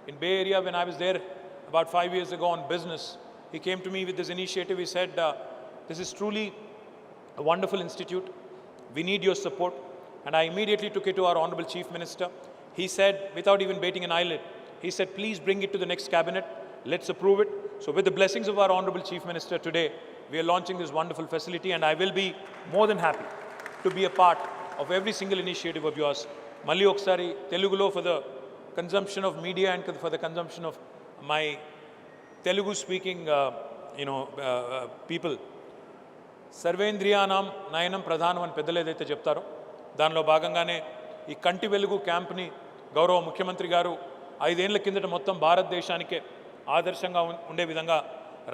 In Bay Area, when I was there about 5 years ago on business, he came to me with this initiative. He said, this is truly a wonderful institute. We need your support. And I immediately took it to our Honorable Chief Minister. He said, without even bating an eyelid, he said, please bring it to the next cabinet. Let's approve it. So with the blessings of our Honorable Chief Minister today, we are launching this wonderful facility, and I will be more than happy to be a part of every single initiative of yours. Malli oksari Telugulo for the consumption of media and for the consumption of my Telugu speaking people. సర్వేంద్రియానాం నయనం ప్రధానం అని పెద్దలు ఏదైతే చెప్తారో దానిలో భాగంగానే ఈ కంటి వెలుగు క్యాంప్ని గౌరవ ముఖ్యమంత్రి గారు 5 ఏళ్ల కిందట మొత్తం భారతదేశానికే ఆదర్శంగా ఉండే విధంగా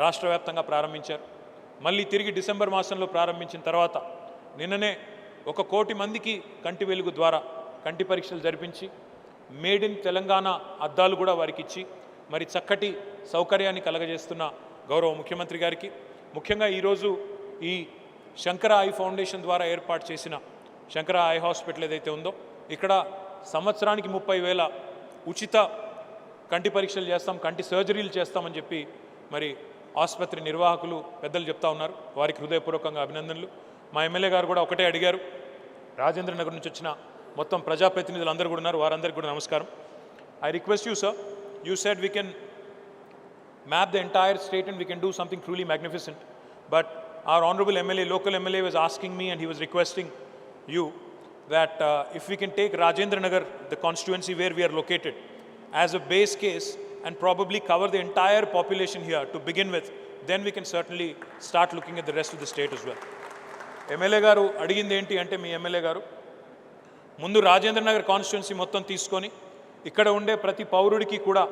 రాష్ట్ర వ్యాప్తంగా ప్రారంభించారు. మళ్ళీ తిరిగి డిసెంబర్ మాసంలో ప్రారంభించిన తర్వాత నిన్ననే 1 కోటి మందికి కంటి వెలుగు ద్వారా కంటి పరీక్షలు జరిపించి మేడ్ ఇన్ తెలంగాణ అద్దాలు కూడా వారికి ఇచ్చి మరి చక్కటి సౌకర్యాన్ని కలగజేస్తున్న గౌరవ ముఖ్యమంత్రి గారికి, ముఖ్యంగా ఈరోజు ఈ శంకర ఐ ఫౌండేషన్ ద్వారా ఏర్పాటు చేసిన శంకర ఐ హాస్పిటల్ ఏదైతే ఉందో ఇక్కడ సంవత్సరానికి 30,000 ఉచిత కంటి పరీక్షలు చేస్తాం, కంటి సర్జరీలు చేస్తామని చెప్పి మరి ఆసుపత్రి నిర్వాహకులు పెద్దలు చెప్తా ఉన్నారు. వారికి హృదయపూర్వకంగా అభినందనలు. మా ఎమ్మెల్యే గారు కూడా ఒకటే అడిగారు, రాజేంద్ర నగర్ నుంచి వచ్చిన మొత్తం ప్రజాప్రతినిధులు అందరూ కూడా ఉన్నారు, వారందరికీ కూడా నమస్కారం. I request you sir, you said we can map the entire state and we can do something truly magnificent. But our honorable MLA, local MLA was asking me and he was requesting you that if we can take Rajendra Nagar, the constituency where we are located, as a base case and probably cover the entire population here to begin with, then we can certainly start looking at the rest of the state as well. MLA గారు అడిగింది ఏంటి అంటే మీ MLA గారు ముందు Rajendra Nagar constituency మొత్తం తీసుకొని ఇక్కడ ఉండే ప్రతి పౌరుడికి కూడా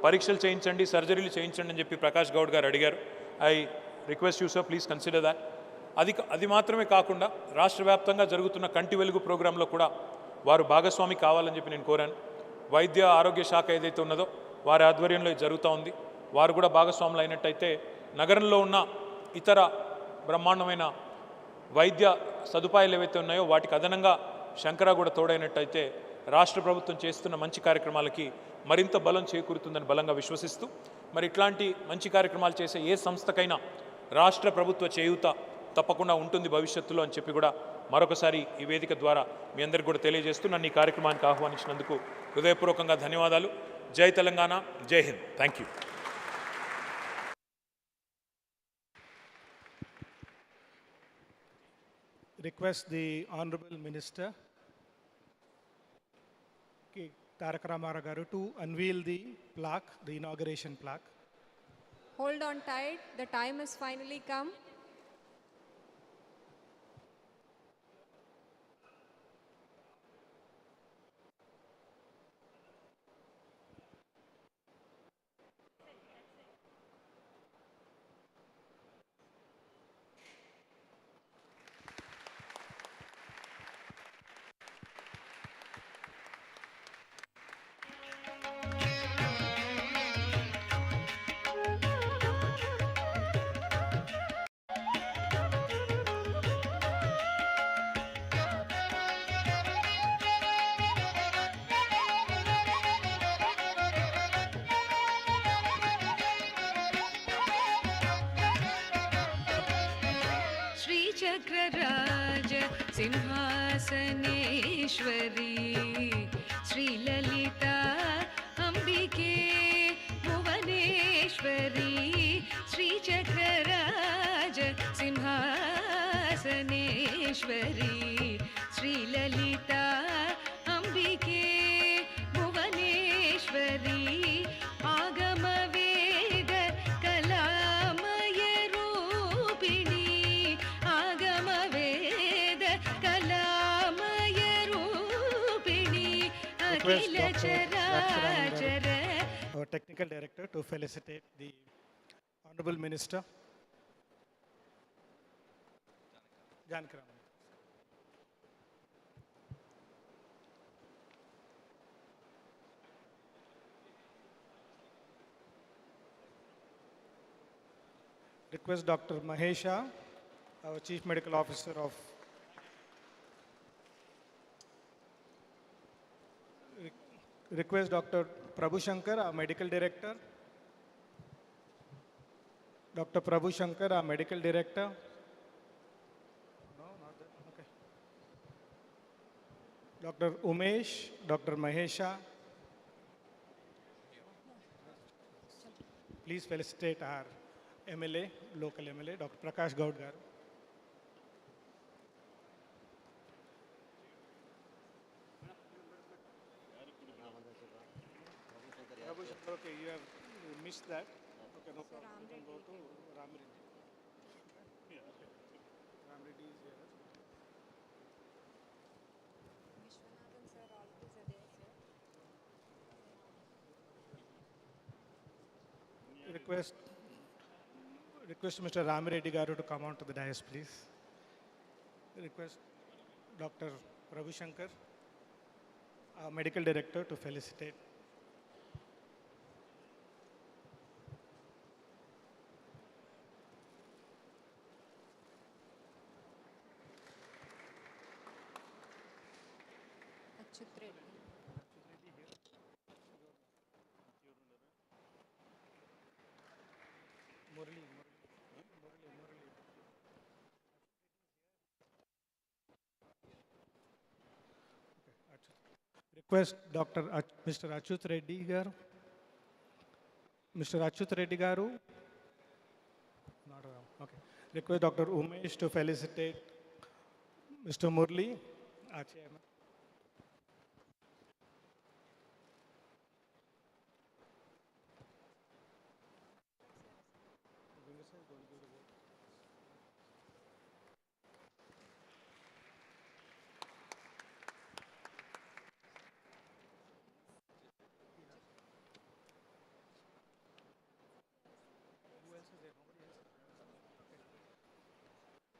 పరీక్షలు చేయించండి, సర్జరీలు చేయించండి అని చెప్పి ప్రకాష్ గౌడ్ గారు అడిగారు. I request you sir, please consider that. అది మాత్రమే కాకుండా రాష్ట్ర వ్యాప్తంగా జరుగుతున్న కంటి వెలుగు ప్రోగ్రాంలో కూడా వారు భాగస్వామి కావాలని చెప్పి నేను కోరాను. వైద్య ఆరోగ్య శాఖ ఏదైతే ఉన్నదో వారి ఆధ్వర్యంలో ఇది జరుగుతూ ఉంది. వారు కూడా భాగస్వాములు అయినట్టయితే నగరంలో ఉన్న ఇతర బ్రహ్మాండమైన వైద్య సదుపాయాలు ఏవైతే ఉన్నాయో వాటికి అదనంగా శంకర కూడా తోడైనట్టయితే రాష్ట్ర ప్రభుత్వం చేస్తున్న మంచి కార్యక్రమాలకి మరింత బలం చేకూరుతుందని బలంగా విశ్వసిస్తూ, మరి ఇట్లాంటి మంచి కార్యక్రమాలు చేసే ఏ సంస్థకైనా రాష్ట్ర ప్రభుత్వ చేయూత తప్పకుండా ఉంటుంది భవిష్యత్తులో అని చెప్పి కూడా మరొకసారి ఈ వేదిక ద్వారా మీ అందరికీ కూడా తెలియజేస్తూ నన్ను ఈ కార్యక్రమానికి ఆహ్వానించినందుకు హృదయపూర్వకంగా ధన్యవాదాలు. జై తెలంగాణ, జై Hind. Thank you. Request the Honorable Minister Tarak Ramara Garu to unveil the plaque, the inauguration plaque. Hold on tight, the time has finally come. चक्रराज सिंहासनेश्वरी श्रीललिता अंबिके भुवनेश्वरी श्रीचक्रराज सिंहासनेश्वरी श्रीललिता अंबिके भुवनेश्वरी आगमवेद कलामय रूपिणी आगमवेद कलामय रूपिणी अखिल चराचर. Our technical director to felicitate the Honorable Minister. Sankara. Request Dr. Mahesha, our Chief Medical Officer of Request Dr. Prabhu Shankar, our Medical Director. Dr. Prabhu Shankar, our Medical Director. No, not that. Okay. Dr. Umesh, Dr. Mahesha. Please felicitate our MLA, local MLA, Dr. Prakash Gaud garu. Okay, you have missed that. Okay, no problem. You can go to Ram Reddy. Yeah, okay. Ram Reddy is here. Vishwanathan sir always are there, sir. Request Mr. Ram Reddy garu to come on to the dais, please. Request Dr. Prabhu Shankar, our Medical Director, to felicitate. Request Mr. Achut Reddy garu. Mr. Achut Reddy garu. Not around. Okay. Request Dr. Umesh to felicitate Mr. Murli, our chairman.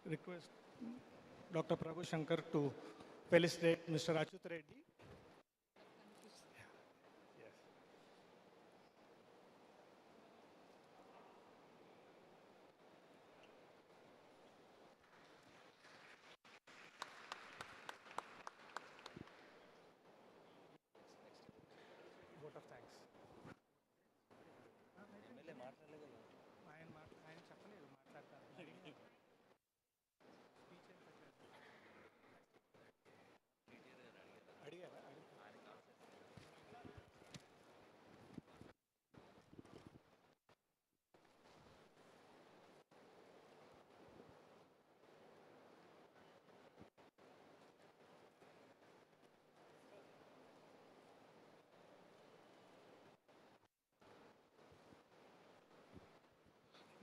request Dr. Prabhu Shankar to felicitate Mr. Achut Reddy. Vote of thanks. ఆయన చెప్పలేదు మాట్లాడతారు అడిగారా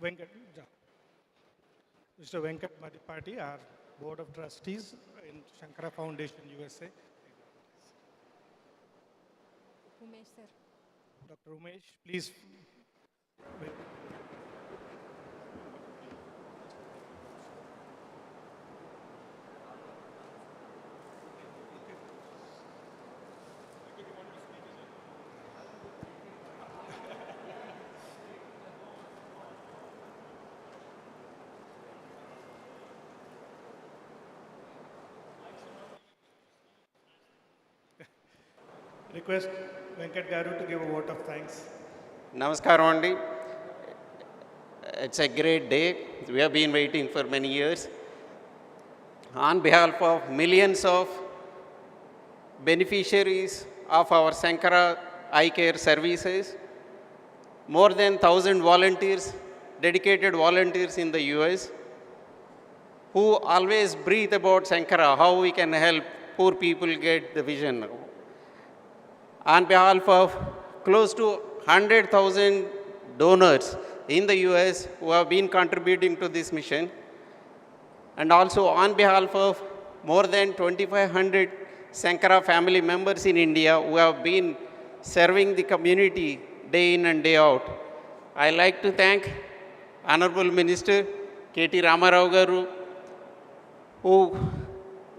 Venkat, Mr. Venkat Madipati, our Board of Trustees in Sankara Foundation, USA. Umesh, sir. Dr. Umesh, please. Request Venkat Garu to give a vote of thanks. Namaskaram Andi. It's a great day. We have been waiting for many years. On behalf of millions of beneficiaries of our Sankara Eye Care services, more than 1,000 volunteers, dedicated volunteers in the US, who always breathe about Sankara, how we can help poor people get the vision. On behalf of close to 100,000 donors in the US who have been contributing to this mission, and also on behalf of more than 2,500 Sankara family members in India who have been serving the community day in and day out, I like to thank Honorable Minister K.T. Ramarao Garu, who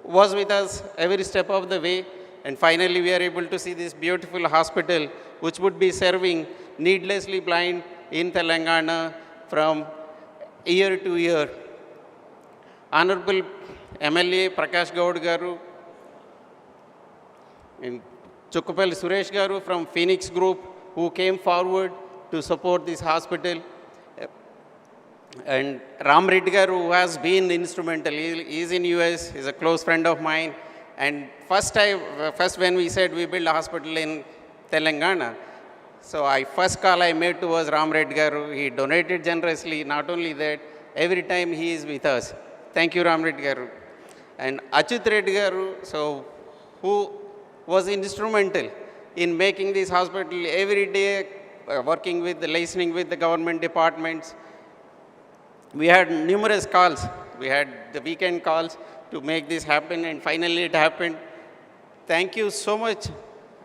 was with us every step of the way. And finally, we are able to see this beautiful hospital, which would be serving needlessly blind in Telangana from year to year. Honorable MLA Prakash Gaud Garu, and Chukkapalli Suresh Garu from Phoenix Group, who came forward to support this hospital. And Ram Reddy Garu, who has been instrumental. He is in US, he's a close friend of mine. And first when we said we build a hospital in Telangana, so first call I made to was Ram Reddy Garu. He donated generously. Not only that, every time he is with us. Thank you, Ram Reddy Garu. And Achut Reddy Garu, so who was instrumental in making this hospital every day, working with, listening with the government departments. We had numerous calls. We had the weekend calls to make this happen, and finally it happened. Thank you so much.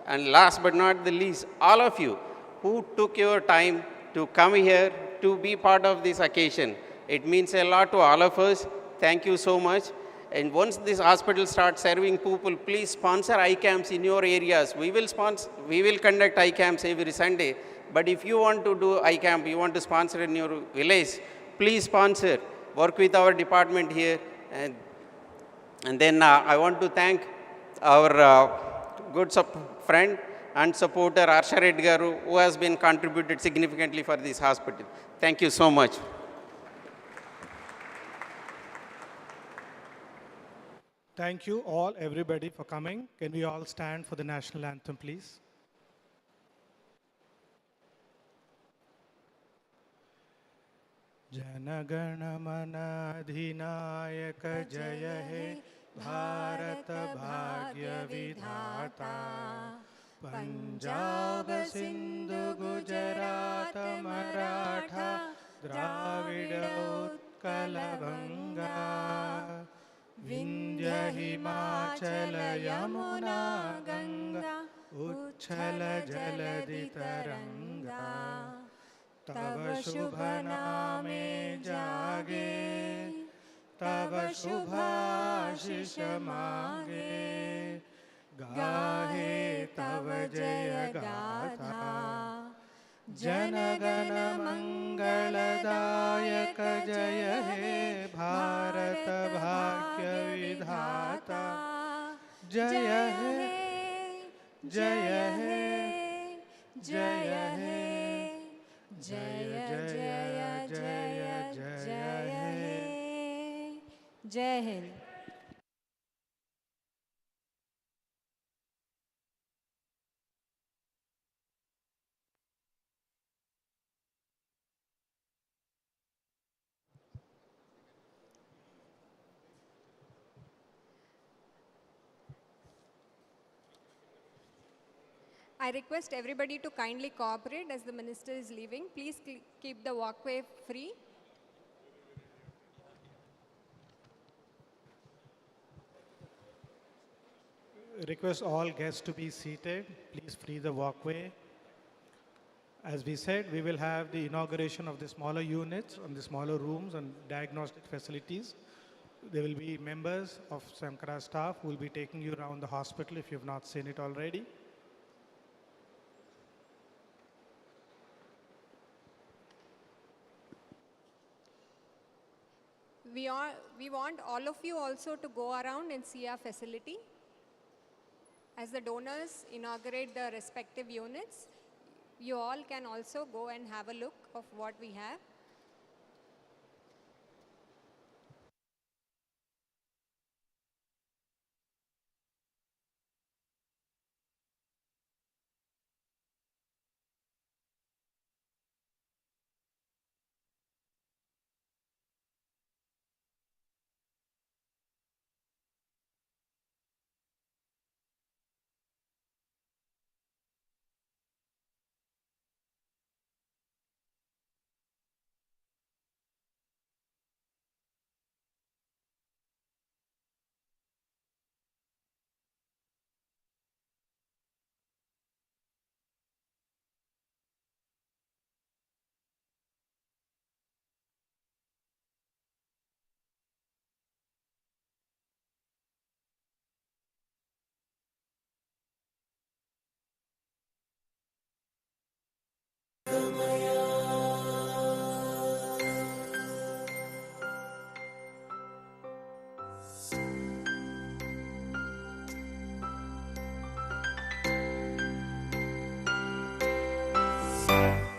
And last but not the least, all of you who took your time to come here to be part of this occasion. It means a lot to all of us. Thank you so much. And once this hospital starts serving people, please sponsor eye camps in your areas. We will conduct eye camps every Sunday. But if you want to do eye camp, you want to sponsor in your village, please sponsor. Work with our department here. And then I want to thank our good friend and supporter, Arsha Reddy Garu, who has been contributed significantly for this hospital. Thank you so much. Thank you all, everybody, for coming. Can we all stand for the national anthem, please? Janaganamana Adhinayaka Jaya He Bharata Bhagya Vidhata Punjab Sindhu Gujarat Maratha Dravida Utkala Banga Vindhya Himachala Yamuna Ganga Uchala Jaladi Taranga तव शुभ नामे जागे तव शुभाशिष मांगे, गाहे तव जय गाथा। जन गण मंगलदायक जय हे भारत भाग्य विधाता। जय हे जय हे जय हे जय जय जय जय हे। जय Hind. I request everybody to kindly cooperate as the minister is leaving. Please keep the walkway free. Request all guests to be seated. Please free the walkway. As we said, we will have the inauguration of the smaller units and the smaller rooms and diagnostic facilities. There will be members of Sankara staff who will be taking you around the hospital if you have not seen it already. We want all of you also to go around and see our facility. As the donors inaugurate the respective units, you all can also go and have a look of what we have.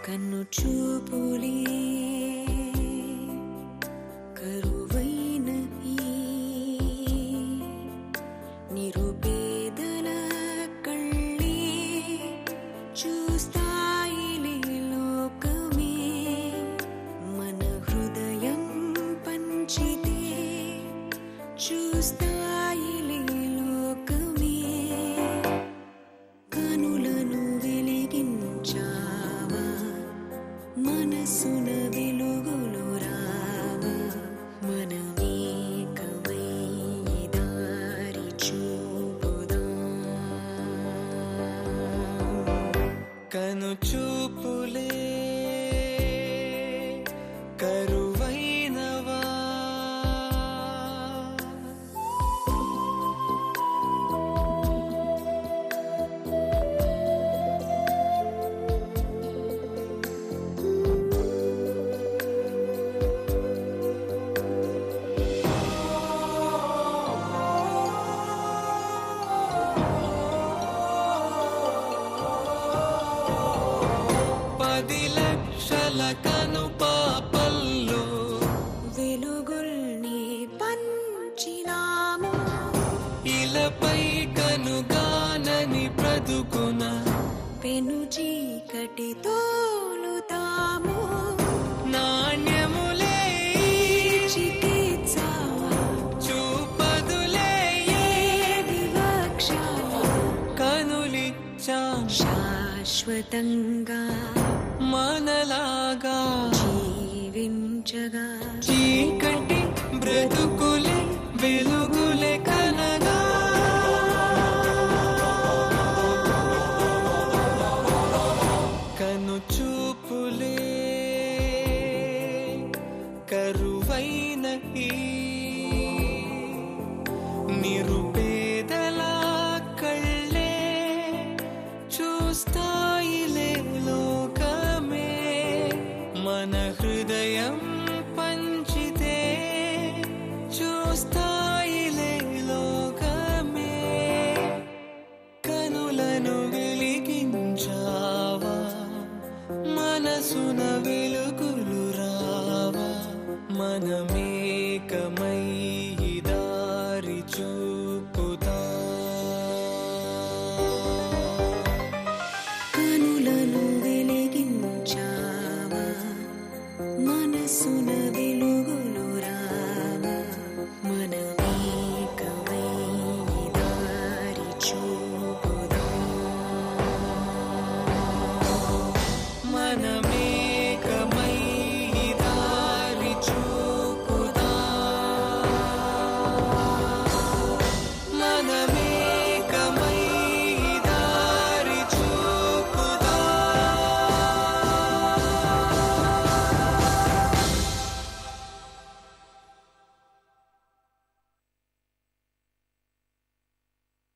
కన్ను చూపులే కరువైన ఈ నిరుపేదల కళ్ళే చూస్తాయిలే లోకమే మన హృదయం పంచితే చూస్తాయిలే లోకమే కనులను వెలిగించావా మనసున వెలుగులు రావా మనమేకమై దారి చూపుదాం కను చూపులే కరువైనవా పది లక్షల కను పాపల్లో వెలుగుల్ని పంచినాము ఇలపై కనుగానని బ్రతుకున పెను చీకటి తోలుతాము నాణ్యములే చికిత్స చూపదులే ఏ వివక్ష కనులిచ్చాం శాశ్వతంగా మనలాగా జీవించగా చీకటి బ్రతుకులే వెలుగులే కనగా కను చూపులే కరువైన ఈ వస్తా